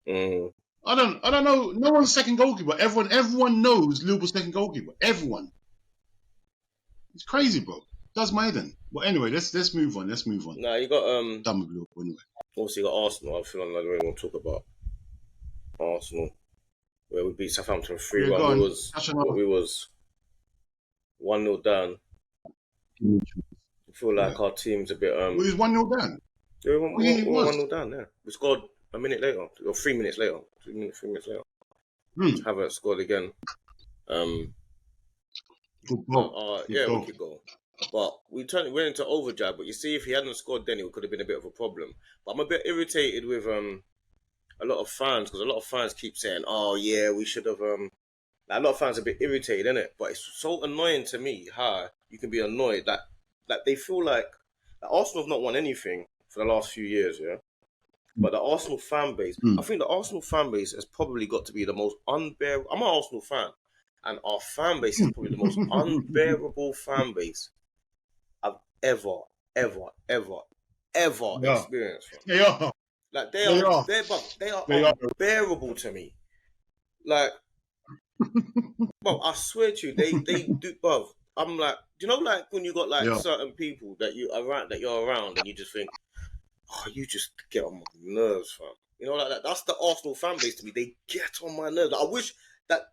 I don't know. No one's second goalkeeper. Everyone knows Liverpool's second goalkeeper. Everyone. It's crazy, bro. Does my head in. But anyway, let's move on. Nah, you got done with Liverpool anyway. Obviously, you got Arsenal. I feel like I don't really want to talk about Arsenal, where we beat Southampton 3-1. We was 1-0 down. I feel like our team's a bit. We was 1-0 down. Yeah, we were 1-0 down. Yeah, we scored a minute later, or 3 minutes later. 3 minutes later. Havertz scored again. Good goal. Wicked goal. But we went into overdrive. But you see, if he hadn't scored, then it could have been a bit of a problem. But I'm a bit irritated with a lot of fans, because a lot of fans keep saying, "Oh yeah, we should have." A lot of fans are a bit irritated, isn't it? But it's so annoying to me how you can be annoyed that they feel like Arsenal have not won anything for the last few years, yeah. But the Arsenal fan base, I think the Arsenal fan base has probably got to be the most unbearable. I'm an Arsenal fan, and our fan base is probably the most unbearable fan base I've ever experienced. They are. Like they are unbearable to me. Like, well, I swear to you, they do, bruv. I'm like, do you know, like when you got like certain people that you're around, and you just think, oh, you just get on my nerves, fam. You know, like that's the Arsenal fan base to me. They get on my nerves. I wish that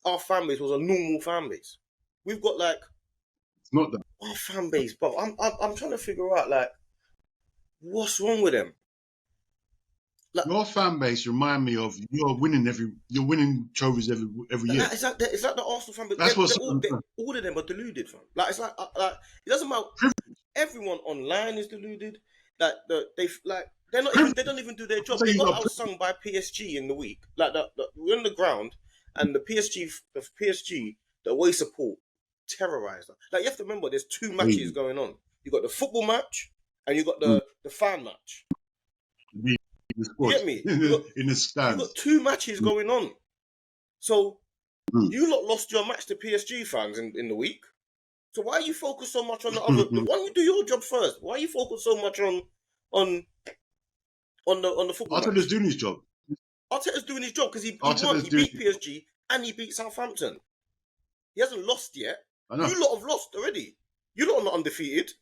our fan base was a normal fan base. We've got like, it's not that our fan base, but I'm trying to figure out like what's wrong with them. Like, your fan base remind me of you're winning trophies every year. Is that the Arsenal fan base? That's what all of them are deluded, fam. Like it's like it doesn't matter. Everyone online is deluded. Like they don't even do their job. They got outsung by PSG in the week. Like we're on the ground, and the PSG, the away support terrorized them. Like you have to remember, there's two matches going on. You got the football match, and you got the fan match. You get me? In the stands. You got two matches going on. So you lot lost your match to PSG fans in the week. So why are you focused so much on the other? Why don't you do your job first? Why are you focused so much on the football? Arteta's doing his job. Arteta's doing his job because he beat PSG and he beat Southampton. He hasn't lost yet. I know. You lot have lost already. You lot are not undefeated.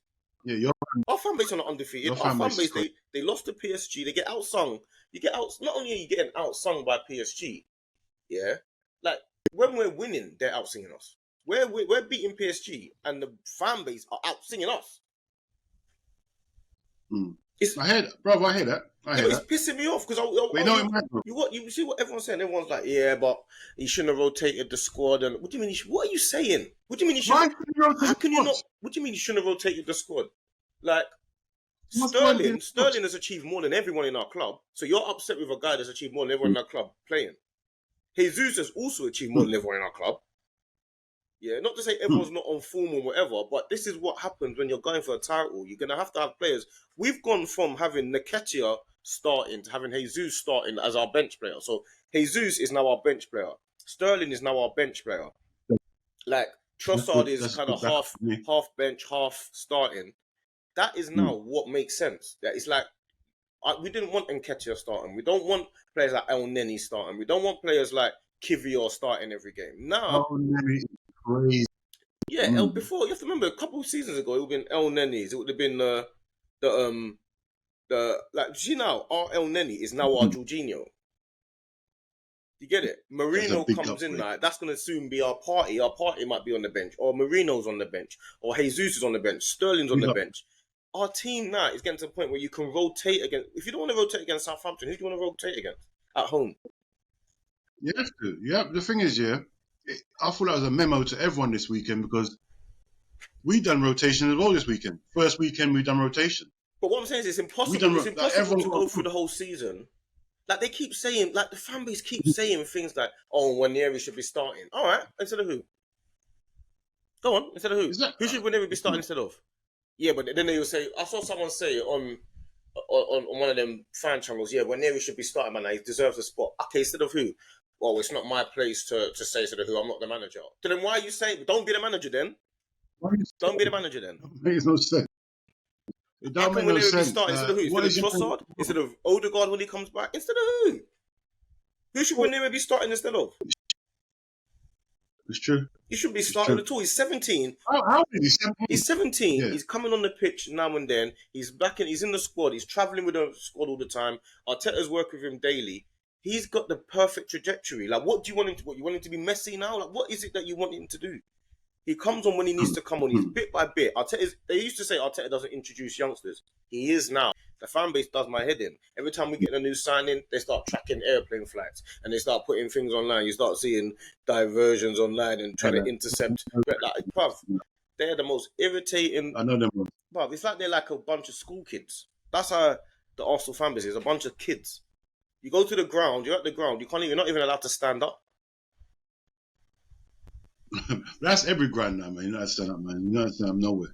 Yeah, our fan base are not undefeated. Our fan base, they lost to PSG. They get outsung. Not only are you getting outsung by PSG, yeah, like when we're winning, they're outsinging us. We're beating PSG, and the fan base are outsinging us. I hear that, bro. I hear that. It's pissing me off because you see what everyone's saying. Everyone's like, yeah, but he shouldn't have rotated the squad. And what do you mean? What are you saying? What do you mean he shouldn't? How can you not? What do you mean he shouldn't have rotated the squad? Like Sterling has achieved more than everyone in our club. So you're upset with a guy that's achieved more than everyone in our club playing. Jesus has also achieved more than everyone in our club. Yeah, not to say everyone's not on form or whatever, but this is what happens when you're going for a title. You're going to have players. We've gone from having Nketiah starting to having Jesus starting as our bench player. So Jesus is now our bench player. Sterling is now our bench player. Like Trossard is kind of half bench, half starting. That is now what makes sense. That it's like we didn't want Nketiah starting. We don't want players like El Neni starting. We don't want players like Kivior starting every game. Now, crazy. Yeah, before you have to remember a couple of seasons ago, it would have been El Neni's. It would have been see now our El Neni is now our Jorginho. You get it? Marino comes in now. That's going to soon be our party. Our party might be on the bench, or Marino's on the bench, or Jesus is on the bench. Sterling's on the bench. Our team now is getting to the point where you can rotate against. If you don't want to rotate against Southampton, who do you want to rotate against at home? You have to. Yeah. The thing is, I thought that was a memo to everyone this weekend because we done rotation as well this weekend. First weekend we done rotation. But what I'm saying is, it's impossible. It's impossible to go through the whole season. Like they keep saying, like the fan base keeps saying things like, "Oh, Waneri should be starting." All right, instead of who? Go on, instead of who? Who should Waneri be starting instead of? Yeah, but then they will say, I saw someone say on one of them fan channels, yeah, Waneri should be starting, man. He deserves a spot. Okay, instead of who? Well, it's not my place to say instead of who. I'm not the manager. So then why are you saying, don't be the manager then? Don't be the manager then. It makes no sense. It don't make no sense. Start instead of who? Instead of Trossard? Instead of Odegaard when he comes back? Instead of who? Who should Winner be starting instead of? It's true. He should be starting at all. He's 17. How old is he? 17? He's 17. Yeah. He's coming on the pitch now and then. He's he's in the squad. He's travelling with the squad all the time. Arteta's working with him daily. He's got the perfect trajectory. Like, what do you want him to? What you want him to be Messi now? Like, what is it that you want him to do? He comes on when he needs to come on. He's bit by bit. They used to say Arteta doesn't introduce youngsters. He is now. The fan base does my head in. Every time we get a new signing, they start tracking airplane flights and they start putting things online. You start seeing diversions online and trying to intercept. Like, bruv, they're the most irritating. I know them. Bruv, it's like they're like a bunch of school kids. That's how the Arsenal fan base is. A bunch of kids. You go to the ground. You're at the ground. You're not even allowed to stand up. That's every ground now, man. You're not stand up, man. You're not stand up nowhere.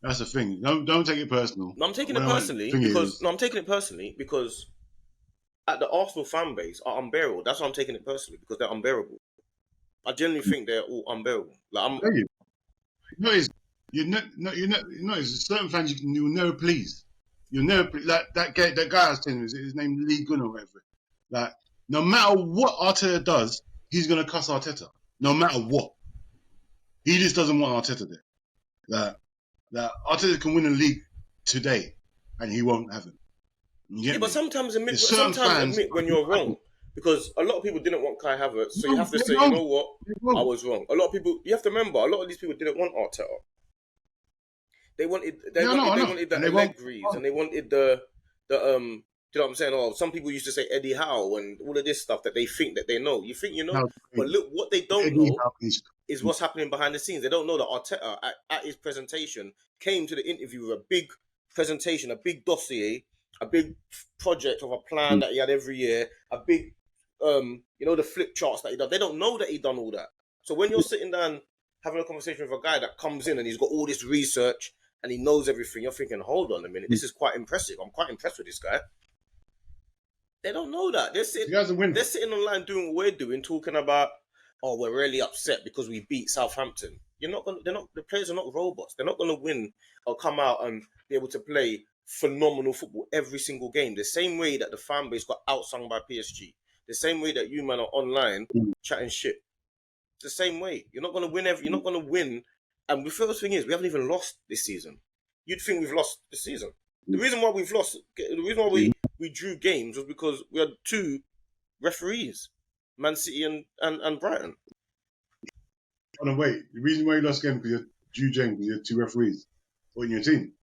That's the thing. Don't take it personal. No, I'm taking it personally because at the Arsenal fan base are unbearable. That's why I'm taking it personally, because they're unbearable. I genuinely think they're all unbearable. Like it's certain fans you'll never please. You'll never please. Like that guy I was telling you, his name Lee Gunn or whatever. Like, no matter what Arteta does, he's gonna cuss Arteta. No matter what. He just doesn't want Arteta there. That Arteta can win a league today, and he won't have him. But sometimes admit when you're wrong, because a lot of people didn't want Kai Havertz, so you have to say, you know what, I was wrong. A lot of people, you have to remember, a lot of these people didn't want Arteta. They wanted the Allegri's, and they wanted the you know what I'm saying? Oh, some people used to say Eddie Howe and all of this stuff that they think that they know. You think you know, but look, what they don't know is what's happening behind the scenes. They don't know that Arteta, at his presentation, came to the interview with a big presentation, a big dossier, a big project of a plan that he had every year, a big, the flip charts that he done. They don't know that he done all that. So when you're sitting down having a conversation with a guy that comes in and he's got all this research and he knows everything, you're thinking, hold on a minute, this is quite impressive. I'm quite impressed with this guy. They don't know that. They're sitting online doing what we're doing, talking about, oh, we're really upset because we beat Southampton. The players are not robots. They're not gonna win or come out and be able to play phenomenal football every single game. The same way that the fan base got outsung by PSG. The same way that you man are online chatting shit. It's the same way. You're not gonna win you're not gonna win. And the first thing is, we haven't even lost this season. You'd think we've lost this season. The reason why we drew games was because we had two referees, Man City and Brighton. Oh, no, wait. The reason why you lost game because you drew games because you had two referees on your team.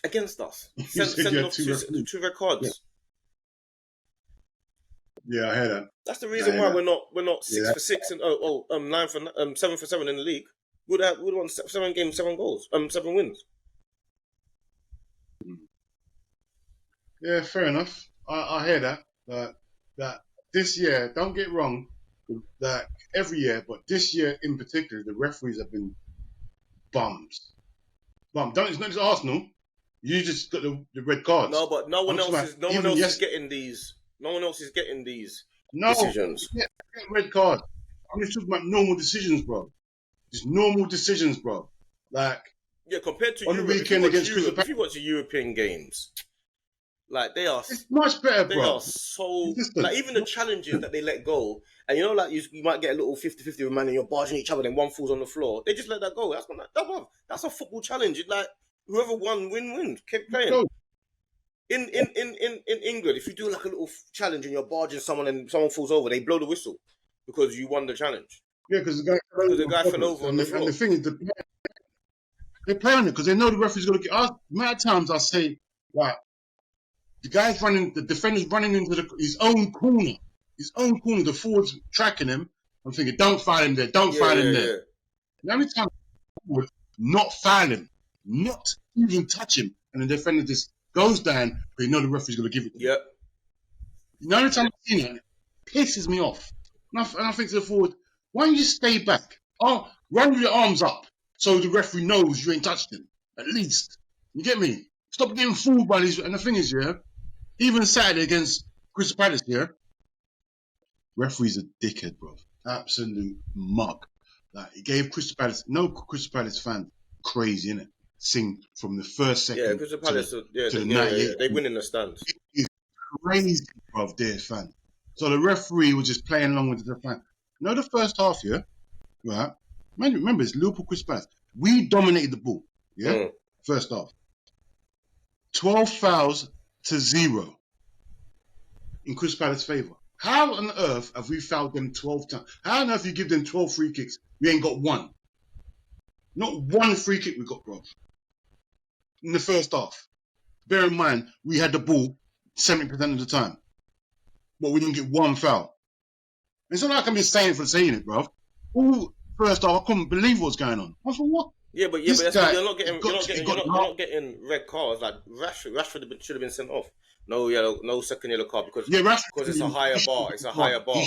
Against us. Sending off two red cards. Yeah, I heard that. That's the reason why we're not 6 for 6 and 7 for 7 in the league. We'd won 7 games, 7 goals, 7 wins. Yeah, fair enough. I hear that. That this year, don't get wrong, that every year, but this year in particular, the referees have been bums. It's not just Arsenal. You just got the red cards. No, but no one else is getting these. No one else is getting these decisions. Yeah, red card. I'm just talking about normal decisions, bro. Just normal decisions, bro. Like, yeah, compared to on the weekend against Crystal Palace. If you watch the European games, like it's much better, bro. They are so like even the challenges that they let go, and you might get a little 50-50 with man and you're barging each other, then one falls on the floor. They just let that go. That's a football challenge. It's like whoever won wins. Keep playing. In England, if you do like a little challenge and you're barging someone and someone falls over, they blow the whistle because you won the challenge. Yeah, because the guy fell over on the floor. And the thing is, they play on it because they know the referee's going to get us. Many times I say, right, the defender's running into his own corner. The forward's tracking him. I'm thinking, don't foul him there, don't foul him there. And every time the forward not foul him, not even touch him, and the defender just goes down, but you know the referee's going to give it to him. Yep. The only time I've seen it, it pisses me off. And I think to the forward, why don't you just stay back? Oh, run with your arms up so the referee knows you ain't touched him. At least. You get me? Stop getting fooled by these. And the thing is, even Saturday against Crystal Palace, referee's a dickhead, bro. Absolute mug. Like, he gave Crystal Palace, no Crystal Palace fan crazy, innit? Sing from the first second. Yeah, Crystal Palace. To the 98. They win in the stands. It's crazy, bruv, their fan. So the referee was just playing along with the fan. You know, the first half, yeah, right? Man, remember, it's Liverpool, Crystal Palace. We dominated the ball, yeah? First half. 12 fouls to 0 in Crystal Palace's favour. How on earth have we fouled them 12 times? How on earth you give them 12 free kicks? We ain't got one. Not one free kick we got, bro. In the first half. Bear in mind, we had the ball 70% of the time. But we didn't get one foul. It's not like I'm just saying it for saying it, bro. All first half, I couldn't believe what's going on. I was like, what? But you're not getting red cards. Like Rashford should have been sent off. No yellow, no second yellow card because it's a higher bar. It's a higher bar.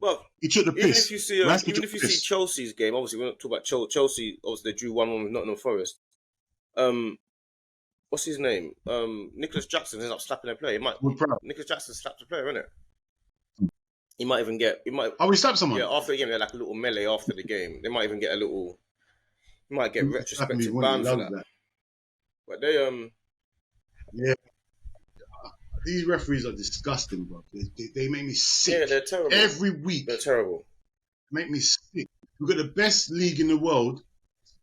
Well, he took the piss. Even if you see Chelsea's game, obviously we're not talking about Chelsea. Obviously they drew 1-1 with Nottingham Forest. What's his name? Nicholas Jackson ends up slapping a player. Nicholas Jackson slapped a player, innit? He might even get. Oh, he slapped someone. Yeah, after the game, they're like a little melee after the game. They might even get a little. He might get retrospective ban for that. But they Yeah. These referees are disgusting, bro. They make me sick. Yeah, they're terrible. Every week. They're terrible. They make me sick. We've got the best league in the world.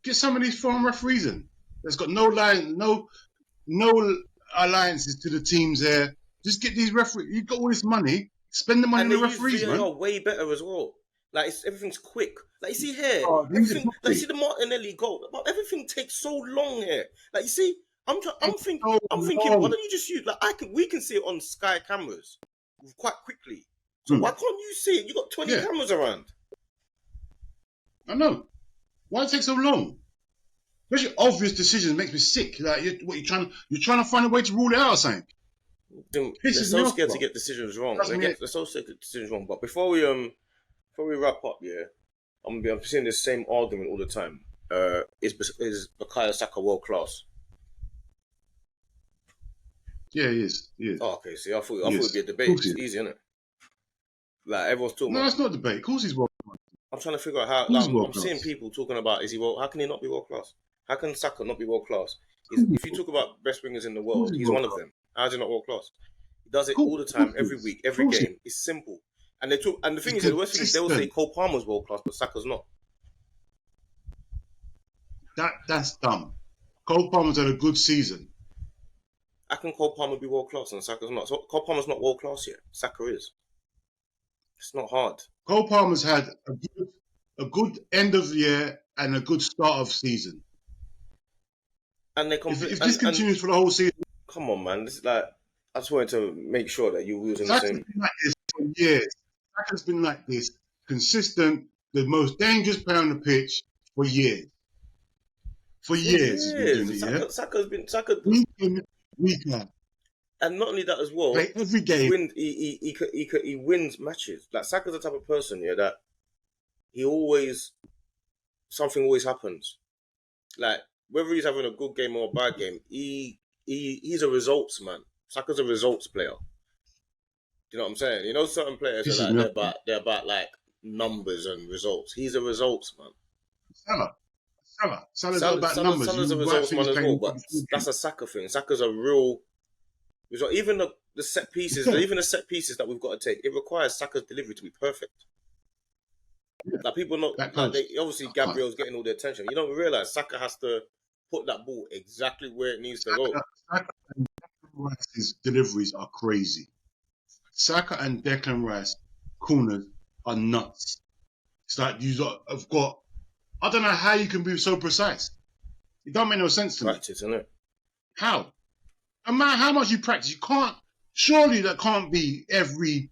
Get some of these foreign referees in. There's got no alliances to the teams there. Just get these referees. You've got all this money. Spend the money on the referees, man. Are way better as well. Like everything's quick. Like you see here, everything. Like you see the Martinelli goal. But everything takes so long here. Like you see, I'm thinking. Why don't you just use we can see it on Sky cameras quite quickly. So why can't you see it? You got 20 cameras around. I know. Why it take so long? Especially obvious decisions makes me sick. Like you're trying to find a way to rule it out or something. They're so scared to get decisions wrong. They're so scared to get decisions wrong. But before we wrap up, I'm seeing the same argument all the time. Is Bukayo Saka world class? Yeah, he is. Oh, okay. See, I thought it'd be a debate. It's easy, isn't it? Like everyone's talking. No, it's not a debate. Of course, he's world class. I'm trying to figure out how. I'm seeing people talking about how can he not be world class? How can Saka not be world class? If you talk about best wingers in the world, he's one of them. How is he not world class? He does it all the time, every week, every game. It's simple. And the thing is, the worst thing is they will say Cole Palmer's world class, but Saka's not. That's dumb. Cole Palmer's had a good season. How can Cole Palmer be world class and Saka's not? So Cole Palmer's not world class yet. Saka is. It's not hard. Cole Palmer's had a good end of the year and a good start of season. And if this continues for the whole season, come on, man. This is like I just wanted to make sure that you were using the same. Been like this for years. Saka's been like this, consistent, the most dangerous player on the pitch for years. For years, he's been doing it. Saka's been week in. And not only that as well, play every game. He wins matches. Like Saka's the type of person, that something always happens. Like whether he's having a good game or a bad game, he's a results man. Saka's a results player. Do you know what I'm saying? Certain players are like they're about like numbers and results. He's a results man. Salah's all about numbers. Salah's a results man as well, but that's a Saka thing. Saka's a real result. Even the set pieces, that we've got to take, it requires Saka's delivery to be perfect. Yeah. Like people obviously Gabriel's getting all the attention. You don't realise Saka has to put that ball exactly where it needs to go. Saka and Declan Rice's deliveries are crazy. Saka and Declan Rice corners are nuts. It's like I've got. I don't know how you can be so precise. It don't make no sense to me. Practice, isn't it? How? No matter how much you practice, you can't. Surely that can't be every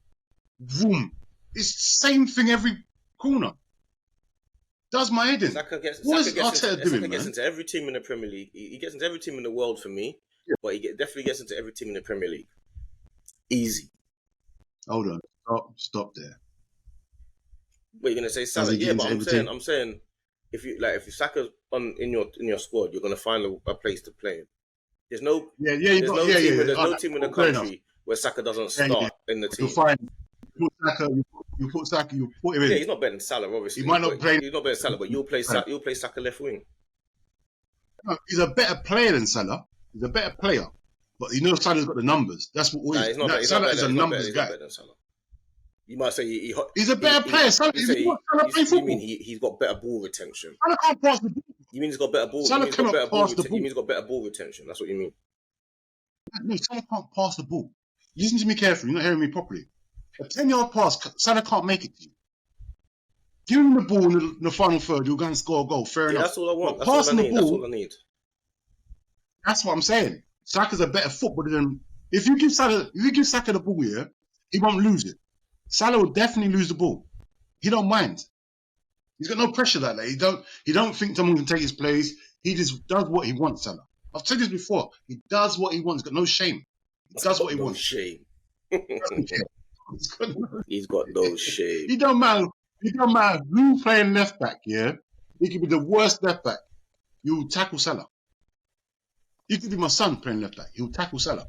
room. It's the same thing every corner. Does my head in. Saka gets into every team in the Premier League. He gets into every team in the world for me, but he definitely gets into every team in the Premier League. Easy. Hold on. Stop there. What you're gonna say, Salah? Yeah, but I'm saying, if Saka's in your squad, you're gonna find a place to play him. There's no team in the country where Saka doesn't start in the team. You put Saka, you put him in. Yeah, he's not better than Salah, obviously. He might not play. He's not better than Salah, but you'll play Saka left wing. No, he's a better player than Salah. He's a better player. But you know Salah's got the numbers. That's what Nah, always... he's not better. Salah is a numbers He's guy. not better than Salah. You might say He's a better player. Salah, you say Salah play you mean football. he's got better ball retention. Salah can't pass the ball. You mean he's got better ball? Salah cannot pass the ball. You mean he's got better ball retention? That's what you mean. No, Salah can't pass the ball. Listen to me carefully. You're not hearing me properly. A 10-yard pass, Salah can't make it to you. Give him the ball in the final third, you'll go and score a goal. Fair enough. That's all I want. But passing the ball, that's all I need. That's what I'm saying. Saka's a better footballer than... If you give Saka the ball here, he won't lose it. Salah will definitely lose the ball. He don't mind. He's got no pressure like that. He don't think someone can take his place. He just does what he wants, Salah. I've said this before. He does what he wants. He's got no shame. He does what he wants. Shame. He's got no shame. He don't matter who playing left back, yeah? He could be the worst left back. You'll tackle Salah. He could be my son playing left back. He'll tackle Salah.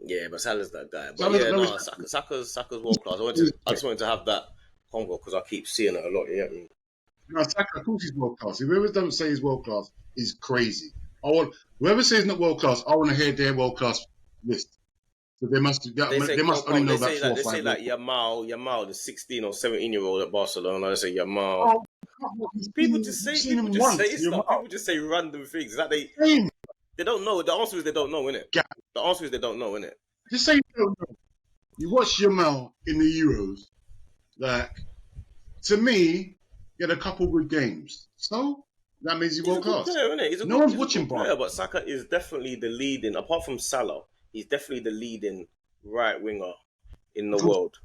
Yeah, but Salah's that guy. But Saka's world class. I just wanted to have that convo because I keep seeing it a lot. Yeah. No, Saka, of course he's world class. Whoever don't say he's world class is crazy. Whoever says not world class, I want to hear their world class list. So they must only know about 4 or 5. They say like Yamal, the 16 or 17-year-old at Barcelona. They say Yamal. People just say stuff. People just say random things. That they don't know. The answer is they don't know, innit? Yeah. The answer is they don't know, innit? Just say you don't know. You watch Yamal in the Euros. Like, to me, he had a couple good games. So that means he's world class. No one's watching player, but Saka is definitely the leading. Apart from Salah, he's definitely the leading right winger in the world.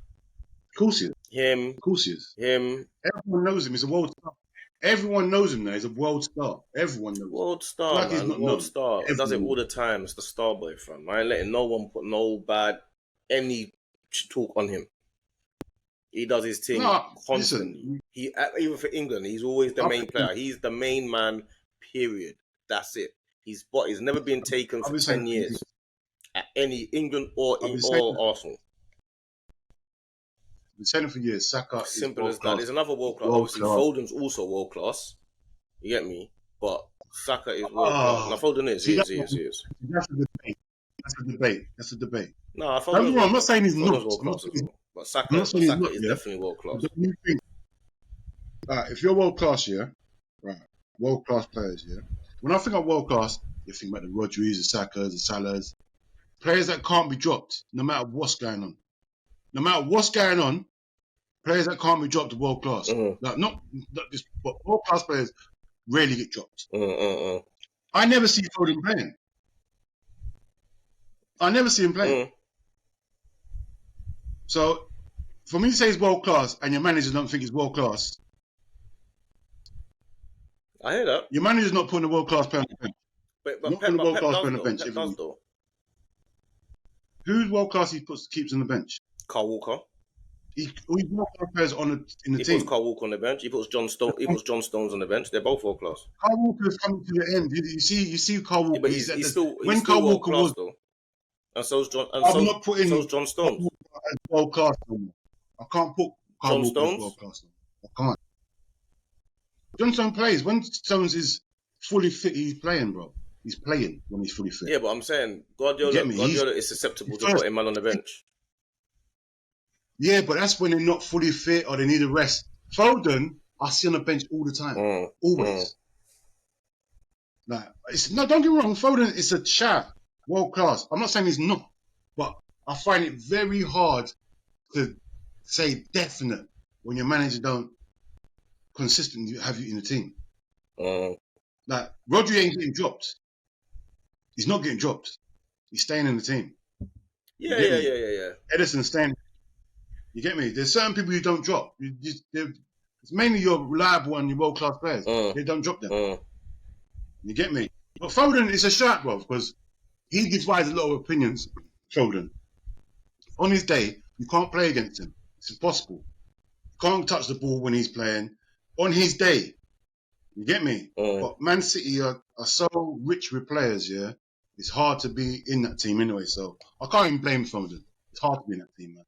Of course he is. Him. Of course he is. Him. Everyone knows him. He's a world star. Everyone knows him now. He's a world star. Everyone knows him. World star, like man. World star. He does it all the time. It's the star boy, fam. I ain't letting no one put no bad, any talk on him. He does his thing constantly. Listen. Even for England, he's always the main player. He's the main man, period. That's it. He's never been taken for 10 years at any England or Arsenal. I've been saying it for years. Saka simple as that. There's another world class. Obviously, Foden's also world class. You get me? But Saka is world class. Now, Foden is. He is. That's a debate. No, I'm not saying he's not. But Saka is definitely world class. If you're world class, yeah, right, world class players, yeah. When I think of world class, you think about the Rodriguez, the Sakas, the Salahs, players that can't be dropped, no matter what's going on. No matter what's going on, players that can't be dropped are world class. Like, not just, but world class players rarely get dropped. I never see Foden playing. I never see him playing. So, for me to say he's world class and your managers don't think he's world class, I hear that. Your manager's not putting a world class player on the bench. But putting a world class player on the bench. Who's world class he keeps on the bench? Carl Walker. He's world class players in the team. He puts Carl Walker on the bench. He puts John Stones on the bench. They're both world class. Carl Walker's coming to the end. You see Carl Walker. Yeah, but he's still world class though. And so's John. And so's John Stones. World class. I can't put Carl Walker as world class. I can't. John Stones plays when Stones is fully fit. He's playing, bro. He's playing when he's fully fit. Yeah, but I'm saying Guardiola is susceptible to putting man on the bench. Yeah, but that's when they're not fully fit or they need a rest. Foden, I see on the bench all the time. Always. Like, don't get me wrong, Foden is a chat, world class. I'm not saying he's not, but I find it very hard to say definite when your manager don't consistently have you in the team. Like, Rodri ain't getting dropped. He's not getting dropped. He's staying in the team. Yeah. Edison's staying. You get me? There's certain people you don't drop. It's mainly your reliable and your world-class players. They don't drop them. You get me? But Foden is a shout, bro, because he divides a lot of opinions, Foden. On his day, you can't play against him. It's impossible. You can't touch the ball when he's playing. On his day. You get me? But Man City are so rich with players, yeah? It's hard to be in that team anyway, so I can't even blame Foden. It's hard to be in that team, man.